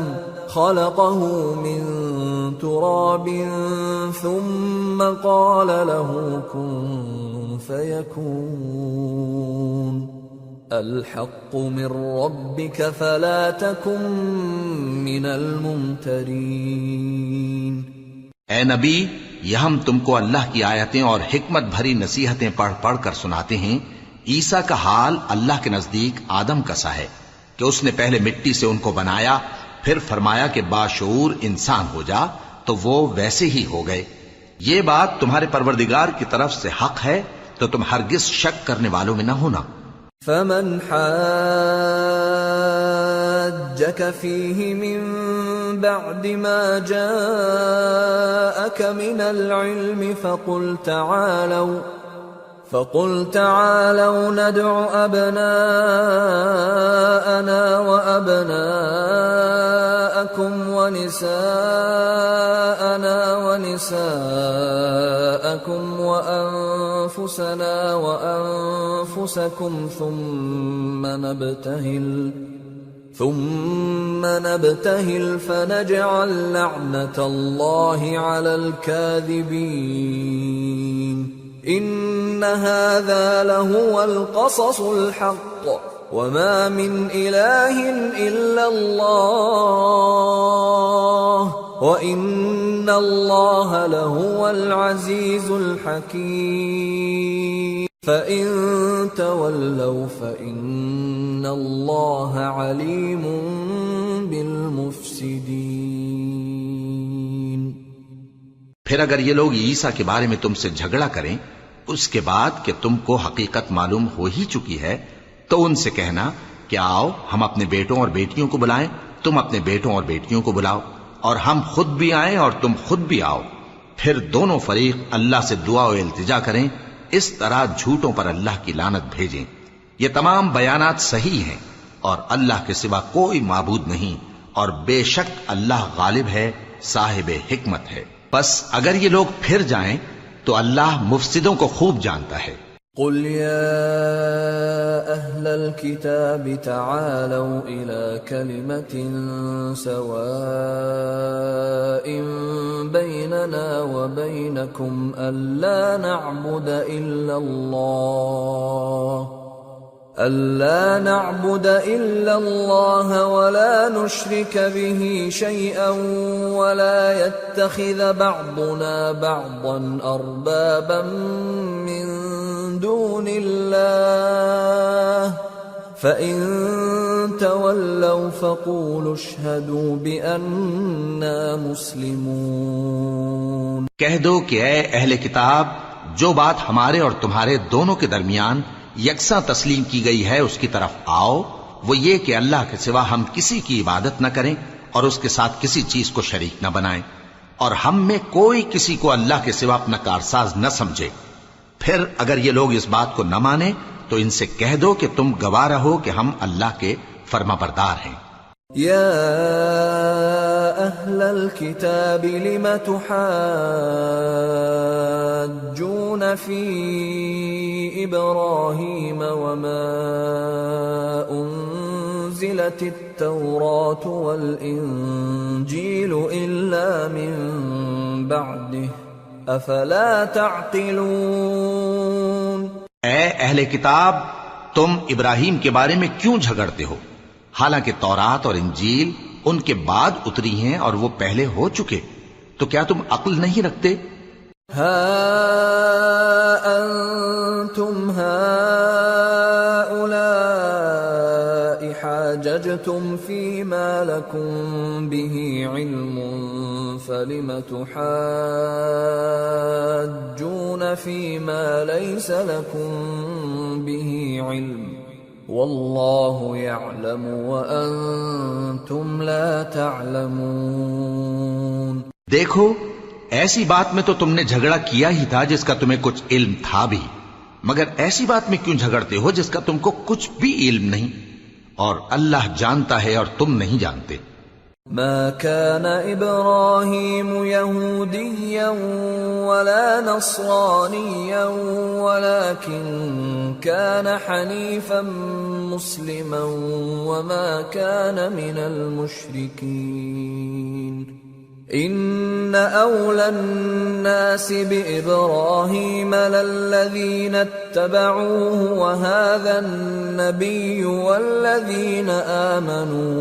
خلقه من تراب ثم قال له كن فيكون الحق من ربك فلا تكن من الممترين۔
اے نبی، یہ ہم تم کو اللہ کی آیتیں اور حکمت بھری نصیحتیں پڑھ پڑھ کر سناتے ہیں۔ عیسیٰ کا حال اللہ کے نزدیک آدم کا سا ہے کہ اس نے پہلے مٹی سے ان کو بنایا، پھر فرمایا کہ باشعور انسان ہو جا، تو وہ ویسے ہی ہو گئے۔ یہ بات تمہارے پروردگار کی طرف سے حق ہے، تو تم ہرگز شک کرنے والوں میں نہ ہونا۔
فمن حاجك فيه من بعد ما جاءك من العلم فقل تعالوا ندع أبناءنا وأبناءكم ونساءنا ونساءكم وأنفسنا وأنفسكم ثم نبتهل فنجعل لعنة الله على الكاذبين إن هذا لهو القصص الحق وما من إله إلا الله وإن الله لهو العزيز الحكيم فإن تولوا فإن الله عليم بالمفسدين۔
پھر اگر یہ لوگ عیسیٰ کے بارے میں تم سے جھگڑا کریں اس کے بعد کہ تم کو حقیقت معلوم ہو ہی چکی ہے، تو ان سے کہنا کہ آؤ ہم اپنے بیٹوں اور بیٹیوں کو بلائیں، تم اپنے بیٹوں اور بیٹیوں کو بلاؤ، اور ہم خود بھی آئیں اور تم خود بھی آؤ، پھر دونوں فریق اللہ سے دعا و التجا کریں، اس طرح جھوٹوں پر اللہ کی لعنت بھیجیں۔ یہ تمام بیانات صحیح ہیں اور اللہ کے سوا کوئی معبود نہیں، اور بے شک اللہ غالب ہے، صاحب حکمت ہے۔ بس اگر یہ لوگ پھر جائیں تو اللہ مفسدوں کو خوب جانتا ہے۔
قل يا أهل الكتاب تعالوا إلى كلمة سواء بيننا وبينكم ألا نعبد إلا الله ولا نشرك به شيئا ولا يتخذ بعضنا بعضا أربابا من دون الله فإن تولوا فقولوا اشهدوا بأننا مسلمون۔
کہہ دو کہ اے اہل کتاب، جو بات ہمارے اور تمہارے دونوں کے درمیان یکساں تسلیم کی گئی ہے اس کی طرف آؤ، وہ یہ کہ اللہ کے سوا ہم کسی کی عبادت نہ کریں اور اس کے ساتھ کسی چیز کو شریک نہ بنائیں، اور ہم میں کوئی کسی کو اللہ کے سوا اپنا کارساز نہ سمجھے۔ پھر اگر یہ لوگ اس بات کو نہ مانیں تو ان سے کہہ دو کہ تم گواہ رہو کہ ہم اللہ کے فرما بردار ہیں۔
يا أهل الكتاب لم تحاجون في إبراهيم وما أنزلت التوراة والإنجيل إلا من بعده افلا تعقلون۔
اے اہل کتاب، تم ابراہیم کے بارے میں کیوں جھگڑتے ہو، حالانکہ تورات اور انجیل ان کے بعد اتری ہیں اور وہ پہلے ہو چکے، تو کیا تم عقل نہیں رکھتے؟
ہا انتم هؤلاء حاججتم فيما لكم به علم فلم تحاجون فيما ليس لكم به علم والله يعلم وأنتم لا تعلمون۔
دیکھو، ایسی بات میں تو تم نے جھگڑا کیا ہی تھا جس کا تمہیں کچھ علم تھا بھی، مگر ایسی بات میں کیوں جھگڑتے ہو جس کا تم کو کچھ بھی علم نہیں، اور اللہ جانتا ہے اور تم نہیں جانتے۔
ما كان إبراهيم يهوديا ولا نصرانيا ولكن كان حنيفا مسلما وما كان من المشركين إن أولى الناس بإبراهيم للذين اتبعوه وهذا النبي والذين آمنوا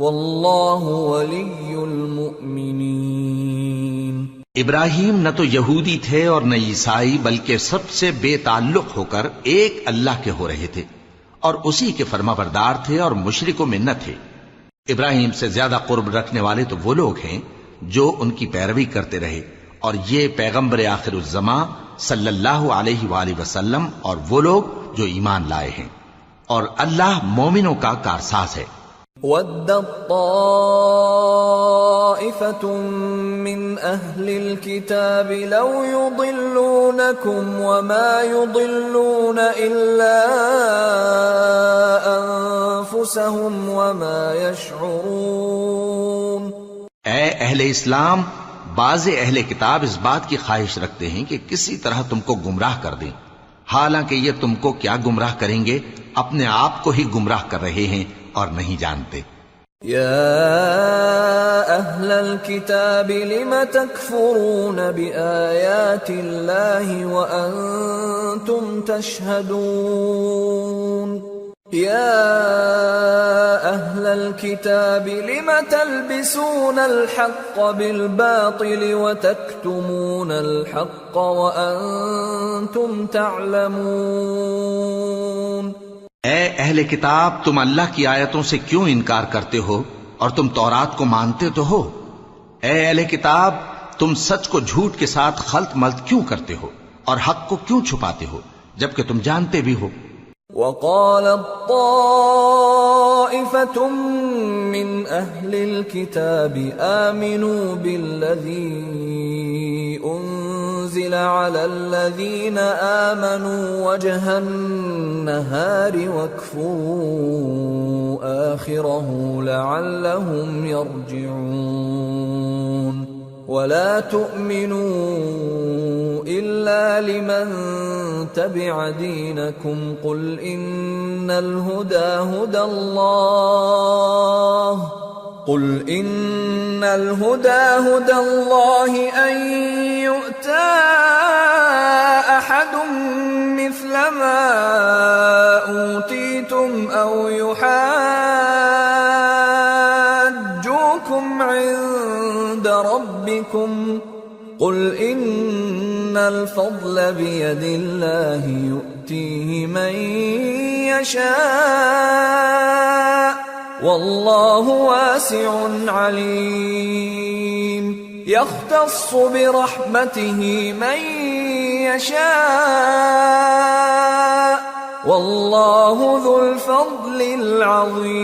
واللہ ولی المؤمنین۔
ابراہیم نہ تو یہودی تھے اور نہ عیسائی، بلکہ سب سے بے تعلق ہو کر ایک اللہ کے ہو رہے تھے اور اسی کے فرما بردار تھے اور مشرکوں میں نہ تھے۔ ابراہیم سے زیادہ قرب رکھنے والے تو وہ لوگ ہیں جو ان کی پیروی کرتے رہے، اور یہ پیغمبر آخر الزماں صلی اللہ علیہ وآلہ وسلم اور وہ لوگ جو ایمان لائے ہیں، اور اللہ مومنوں کا کارساز ہے۔
وَدَّت طَّائِفَةٌ مِّنْ أَهْلِ الْكِتَابِ لَوْ يُضِلُّونَكُمْ وَمَا يُضِلُّونَ إِلَّا أَنفُسَهُمْ وَمَا يَشْعُرُونَ۔
اے اہل اسلام، بعض اہل کتاب اس بات کی خواہش رکھتے ہیں کہ کسی طرح تم کو گمراہ کر دیں، حالانکہ یہ تم کو کیا گمراہ کریں گے، اپنے آپ کو ہی گمراہ کر رہے ہیں اور نہیں جانتے۔
یا اہل الکتاب لم تکفرون بآیات اللہ وانتم تشہدون۔ یا اہل الکتاب لم تلبسون الحق بالباطل وتکتمون الحق وانتم تعلمون۔
اے اہل کتاب، تم اللہ کی آیتوں سے کیوں انکار کرتے ہو اور تم تورات کو مانتے تو ہو؟ اے اہل کتاب، تم سچ کو جھوٹ کے ساتھ خلط ملط کیوں کرتے ہو اور حق کو کیوں چھپاتے ہو جبکہ تم جانتے بھی ہو؟
وَقَالَتْ طَائِفَةٌ مِّنْ أَهْلِ الْكِتَابِ آمِنُوا بِالَّذِي أُنزِلَ عَلَى الَّذِينَ آمَنُوا وَجْهَ النَّهَارِ وَاكْفُرُوا آخِرَهُ لَعَلَّهُمْ يَرْجِعُونَ وَلَا تُؤْمِنُوا إِلَّا لِمَنْ تَبِعَ دِينَكُمْ قُلْ إِنَّ الْهُدَى هُدَى اللَّهِ أَنْ يُؤْتَى أَحَدٌ مِثْلَ مَا أُوتِيتُمْ أَوْ يُحَاجُّوكُمْ عِندَ رَبِّكُمْ قُلْ إِنَّ الْفَضْلَ بِيَدِ اللَّهِ يُؤْتِيهِ مَن يَشَاءُ وَاللَّهُ وَاسِعٌ عَلِيمٌ يَخْتَصُّ بِرَحْمَتِهِ مَن يَشَاءُ وَاللَّهُ ذُو الْفَضْلِ الْعَظِيمِ۔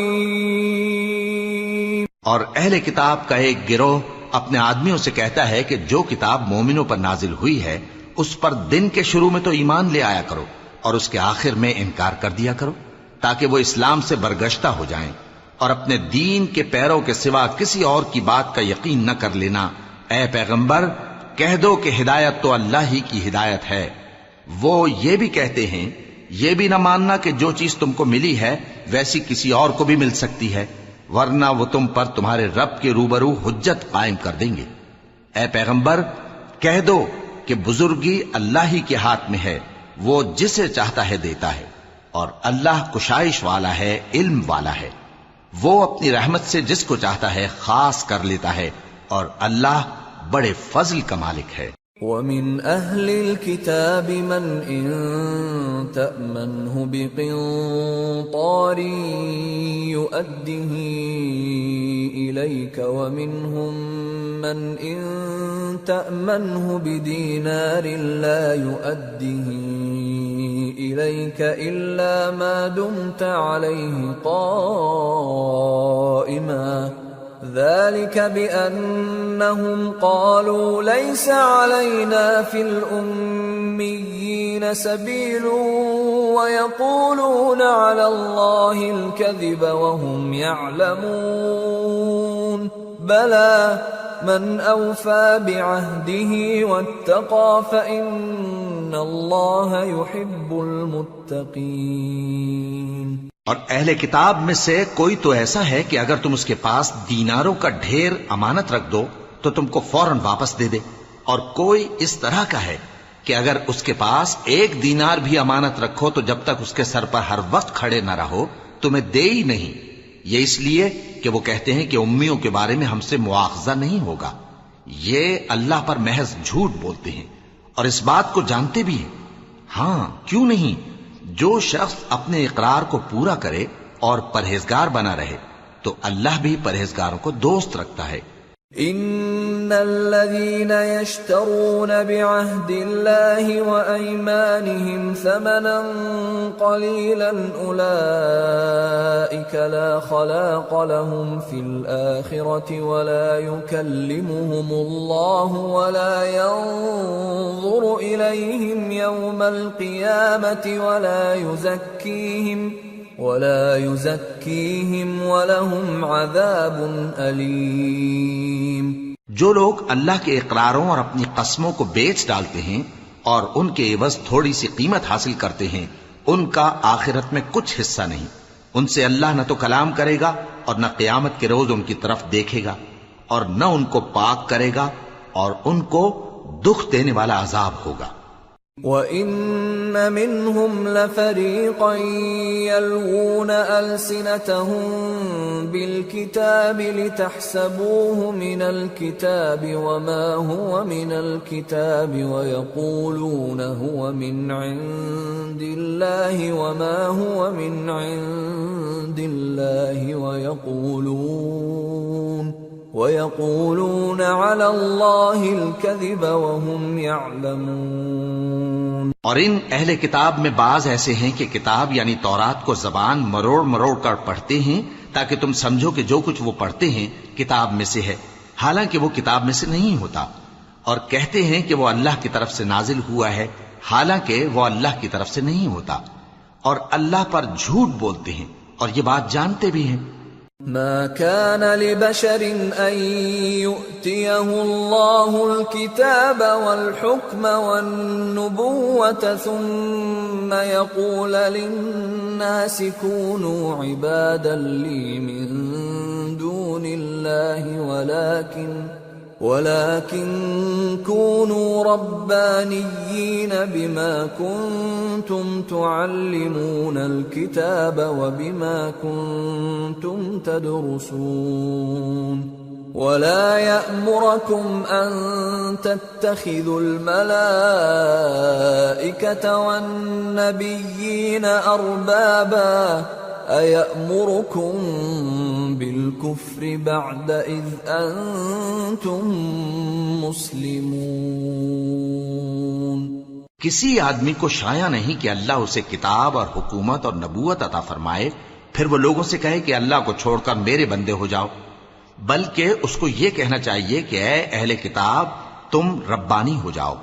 اور اہل کتاب کا ایک گروہ اپنے آدمیوں سے کہتا ہے کہ جو کتاب مومنوں پر نازل ہوئی ہے اس پر دن کے شروع میں تو ایمان لے آیا کرو اور اس کے آخر میں انکار کر دیا کرو، تاکہ وہ اسلام سے برگشتہ ہو جائیں، اور اپنے دین کے پیروں کے سوا کسی اور کی بات کا یقین نہ کر لینا۔ اے پیغمبر، کہہ دو کہ ہدایت تو اللہ ہی کی ہدایت ہے۔ وہ یہ بھی کہتے ہیں، یہ بھی نہ ماننا کہ جو چیز تم کو ملی ہے ویسی کسی اور کو بھی مل سکتی ہے، ورنہ وہ تم پر تمہارے رب کے روبرو حجت قائم کر دیں گے۔ اے پیغمبر، کہہ دو کہ بزرگی اللہ ہی کے ہاتھ میں ہے، وہ جسے چاہتا ہے دیتا ہے، اور اللہ کشائش والا ہے، علم والا ہے، وہ اپنی رحمت سے جس کو چاہتا ہے خاص کر لیتا ہے، اور اللہ بڑے فضل کا مالک ہے۔
وَمِنْ أَهْلِ الْكِتَابِ مَنْ إِن تَأْمَنْهُ بِقِنطَارٍ يُؤَدِّهِ إِلَيْكَ وَمِنْهُمْ مَنْ إِن تَأْمَنْهُ بِدِينَارٍ لَا يُؤَدِّهِ إِلَيْكَ إِلَّا مَا دُمْتَ عَلَيْهِ قَائِمًا ذلك بأنهم قالوا ليس علينا في الأميين سبيل ويقولون على الله الكذب وهم يعلمون بلى من أوفى بعهده واتقى فإن الله يحب المتقين۔
اور اہل کتاب میں سے کوئی تو ایسا ہے کہ اگر تم اس کے پاس دیناروں کا ڈھیر امانت رکھ دو تو تم کو فوراً واپس دے دے، اور کوئی اس طرح کا ہے کہ اگر اس کے پاس 1 دینار بھی امانت رکھو تو جب تک اس کے سر پر ہر وقت کھڑے نہ رہو تمہیں دے ہی نہیں، یہ اس لیے کہ وہ کہتے ہیں کہ امیوں کے بارے میں ہم سے مواخذہ نہیں ہوگا۔ یہ اللہ پر محض جھوٹ بولتے ہیں اور اس بات کو جانتے بھی ہیں۔ ہاں کیوں نہیں، جو شخص اپنے اقرار کو پورا کرے اور پرہیزگار بنا رہے تو اللہ بھی پرہیزگاروں کو دوست رکھتا ہے۔
ان الذين يشترون بعهد الله وايمانهم ثمنا قليلا اولئك لا خلاق لهم في الاخره ولا يكلمهم الله ولا ينظر اليهم يوم القيامه ولا يزكيهم ولهم عذاب أليم۔
جو لوگ اللہ کے اقراروں اور اپنی قسموں کو بیچ ڈالتے ہیں اور ان کے عوض تھوڑی سی قیمت حاصل کرتے ہیں، ان کا آخرت میں کچھ حصہ نہیں، ان سے اللہ نہ تو کلام کرے گا اور نہ قیامت کے روز ان کی طرف دیکھے گا، اور نہ ان کو پاک کرے گا، اور ان کو دکھ دینے والا عذاب ہوگا۔
وَإِنَّ مِنْهُمْ لَفَرِيقًا يَلْوُونَ أَلْسِنَتَهُم بِالْكِتَابِ لِتَحْسَبُوهُ مِنَ الْكِتَابِ وَمَا هُوَ مِنَ الْكِتَابِ وَيَقُولُونَ هُوَ مِنْ عِندِ اللَّهِ وَمَا هُوَ مِنْ عِندِ اللَّهِ وَيَقُولُونَ عَلَى اللَّهِ الْكَذِبَ وَهُمْ يَعْلَمُونَ۔
اور ان اہل کتاب میں بعض ایسے ہیں کہ کتاب یعنی تورات کو زبان مروڑ مروڑ کر پڑھتے ہیں تاکہ تم سمجھو کہ جو کچھ وہ پڑھتے ہیں کتاب میں سے ہے، حالانکہ وہ کتاب میں سے نہیں ہوتا، اور کہتے ہیں کہ وہ اللہ کی طرف سے نازل ہوا ہے، حالانکہ وہ اللہ کی طرف سے نہیں ہوتا، اور اللہ پر جھوٹ بولتے ہیں اور یہ بات جانتے بھی ہیں۔
ما كان لبشر أن يؤتيه الله الكتاب والحكم والنبوة ثم يقول للناس كونوا عبادا لي من دون الله ولكن كونوا ربانيين بما كنتم تعلمون الكتاب وبما كنتم تدرسون ولا يأمركم أن تتخذوا الملائكة والنبيين أربابا أَيَأْمُرُكُمْ بِالْكُفْرِ بَعْدَ إِذْ أَنْتُمْ مُسْلِمُونَ۔
کسی آدمی کو شایع نہیں کہ اللہ اسے کتاب اور حکومت اور نبوت عطا فرمائے پھر وہ لوگوں سے کہے کہ اللہ کو چھوڑ کر میرے بندے ہو جاؤ، بلکہ اس کو یہ کہنا چاہیے کہ اے اہل کتاب تم ربانی ہو جاؤ،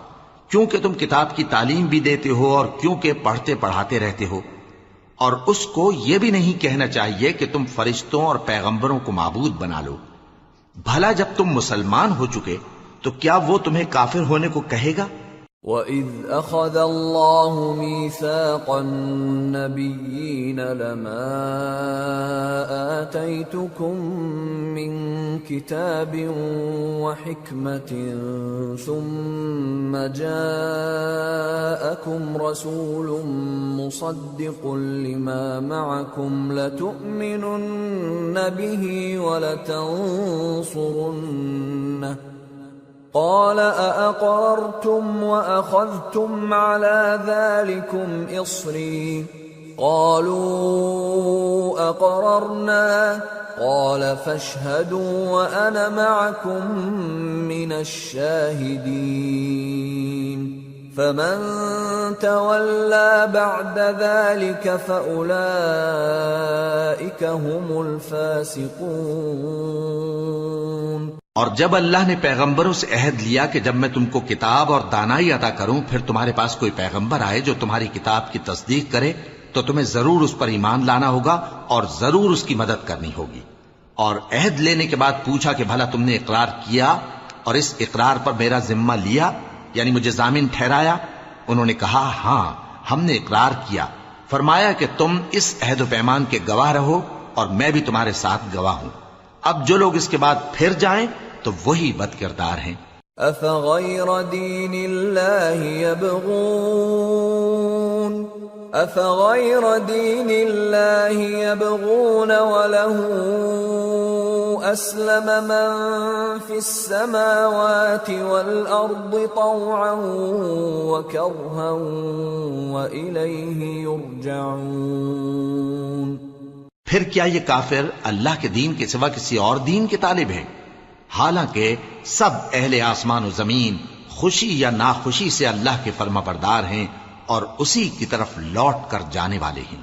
کیونکہ تم کتاب کی تعلیم بھی دیتے ہو اور کیونکہ پڑھتے پڑھاتے رہتے ہو، اور اس کو یہ بھی نہیں کہنا چاہیے کہ تم فرشتوں اور پیغمبروں کو معبود بنا لو۔ بھلا جب تم مسلمان ہو چکے تو کیا وہ تمہیں کافر ہونے کو کہے گا؟
وَإِذْ أَخَذَ اللَّهُ مِيثَاقَ النَّبِيِّينَ لَمَا آتَيْتُكُم مِّن كِتَابٍ وَحِكْمَةٍ ثُمَّ جَاءَكُمْ رَسُولٌ مُصَدِّقٌ لِّمَا مَعَكُمْ لَتُؤْمِنُنَّ بِهِ وَلَتَنصُرُنَّهُ قال أأقررتم وأخذتم على ذلكم إصري قالوا أقررنا قال فاشهدوا وأنا معكم من الشاهدين فمن تولى بعد ذلك فأولئك هم الفاسقون۔
اور جب اللہ نے پیغمبروں سے عہد لیا کہ جب میں تم کو کتاب اور دانائی عطا کروں پھر تمہارے پاس کوئی پیغمبر آئے جو تمہاری کتاب کی تصدیق کرے تو تمہیں ضرور اس پر ایمان لانا ہوگا اور ضرور اس کی مدد کرنی ہوگی۔ اور عہد لینے کے بعد پوچھا کہ بھلا تم نے اقرار کیا اور اس اقرار پر میرا ذمہ لیا، یعنی مجھے ضامن ٹھہرایا؟ انہوں نے کہا ہاں ہم نے اقرار کیا۔ فرمایا کہ تم اس عہد و پیمان کے گواہ رہو اور میں بھی تمہارے ساتھ گواہ ہوں۔ اب جو لوگ اس کے بعد پھر جائیں تو وہی بد کردار ہیں۔
أفغير دين الله يبغون وله أسلم من في السماوات والأرض طوعا وكرها وإليه يرجعون۔
پھر کیا یہ کافر اللہ کے دین کے سوا کسی اور دین کے طالب ہیں؟ حالانکہ سب اہل آسمان و زمین خوشی یا ناخوشی سے اللہ کے فرما بردار ہیں اور اسی کی طرف لوٹ کر جانے والے ہیں۔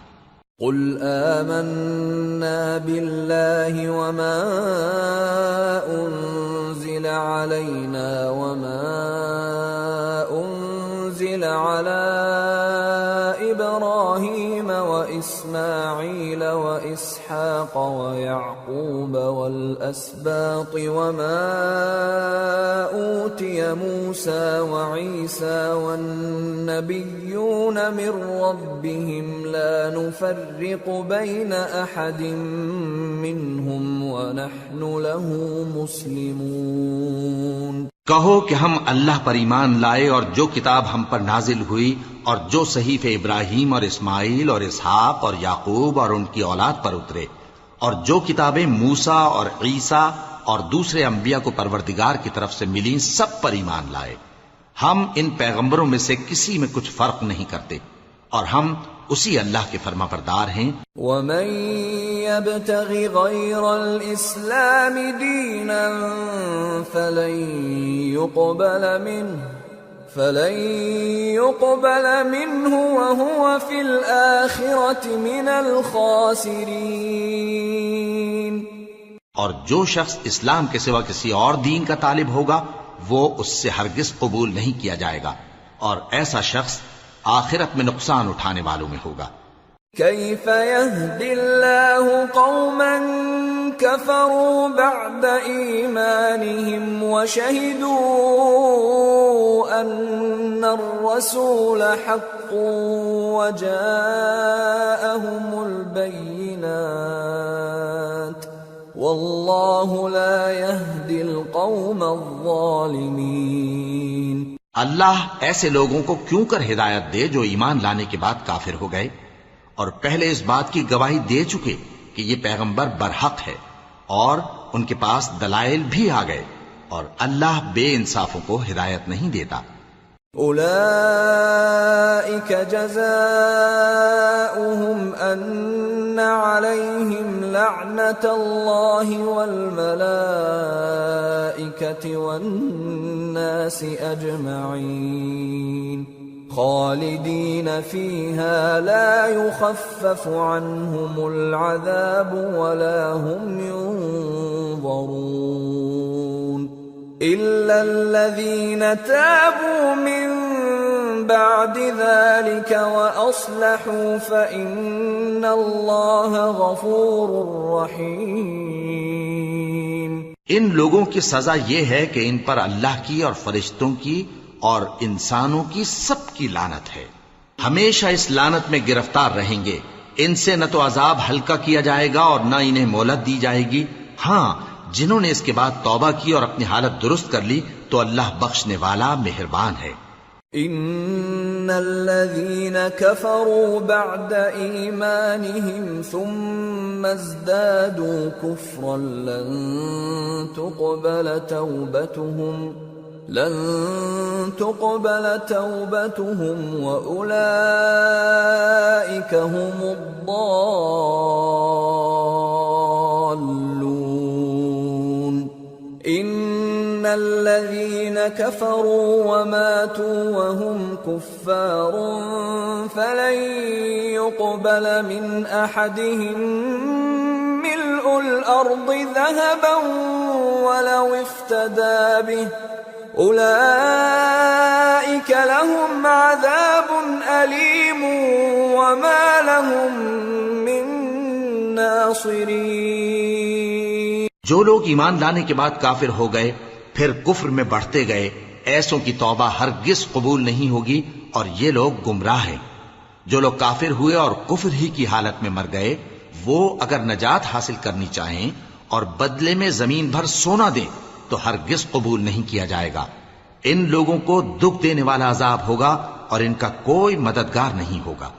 قل آمنا بالله وما أنزل علينا وما أنزل على إبراهيم وإسماعيل وإسحاق ويعقوب والأسباط وما أوتي موسى وعيسى والنبيون من ربهم لا نفرق بين أحد منهم ونحن له مسلمون۔
کہو کہ ہم اللہ پر ایمان لائے اور جو کتاب ہم پر نازل ہوئی اور جو صحیفے ابراہیم اور اسماعیل اور اسحاق اور یعقوب اور ان کی اولاد پر اترے اور جو کتابیں موسیٰ اور عیسیٰ اور دوسرے انبیاء کو پروردگار کی طرف سے ملیں سب پر ایمان لائے۔ ہم ان پیغمبروں میں سے کسی میں کچھ فرق نہیں کرتے اور ہم اسی اللہ کے فرما بردار ہیں۔
وَمَن يَبْتَغِ غَيْرَ الْإِسْلَامِ دِينًا فَلَن يُقْبَلَ مِنْهُ وَهُوَ فِي الْآخِرَةِ مِنَ الْخَاسِرِينَ۔
اور جو شخص اسلام کے سوا کسی اور دین کا طالب ہوگا وہ اس سے ہرگز قبول نہیں کیا جائے گا اور ایسا شخص آخرت میں نقصان اٹھانے والوں میں ہوگا۔
كيف يهدي الله قوما كفروا بعد إيمانهم وشهدوا أن الرسول حق وجاءهم البينات والله لا يهدي القوم الظالمين۔
اللہ ایسے لوگوں کو کیوں کر ہدایت دے جو ایمان لانے کے بعد کافر ہو گئے اور پہلے اس بات کی گواہی دے چکے کہ یہ پیغمبر برحق ہے اور ان کے پاس دلائل بھی آ گئے، اور اللہ بے انصافوں کو ہدایت نہیں دیتا۔
أولئك جزاؤهم أن عليهم لعنة الله والملائكة والناس أجمعين خالدين فيها لا يخفف عنهم العذاب ولا هم ينظرون إلا الذين تابوا من بعد ذلك وأصلحوا فإن الله غفور رحيم۔
ان لوگوں کی سزا یہ ہے کہ ان پر اللہ کی اور فرشتوں کی اور انسانوں کی سب کی لعنت ہے، ہمیشہ اس لعنت میں گرفتار رہیں گے۔ ان سے نہ تو عذاب ہلکا کیا جائے گا اور نہ انہیں مہلت دی جائے گی۔ ہاں، جنہوں نے اس کے بعد توبہ کی اور اپنی حالت درست کر لی تو اللہ بخشنے والا مہربان ہے۔
ان الذين كفروا بعد ایمانهم ثم ازدادوا كفرا لن تقبل توبتهم واولئك هم الضالون۔ ان الذين كفروا وماتوا وهم كفار فلن يقبل من احدهم ملء الارض ذهبا ولو افتدى به اولئك لهم عذاب الیم وما لهم من ناصرین۔
جو لوگ ایمان لانے کے بعد کافر ہو گئے پھر کفر میں بڑھتے گئے، ایسوں کی توبہ ہرگز قبول نہیں ہوگی اور یہ لوگ گمراہ ہیں۔ جو لوگ کافر ہوئے اور کفر ہی کی حالت میں مر گئے، وہ اگر نجات حاصل کرنی چاہیں اور بدلے میں زمین بھر سونا دیں تو ہرگز قبول نہیں کیا جائے گا۔ ان لوگوں کو دکھ دینے والا عذاب ہوگا اور ان کا کوئی مددگار نہیں ہوگا۔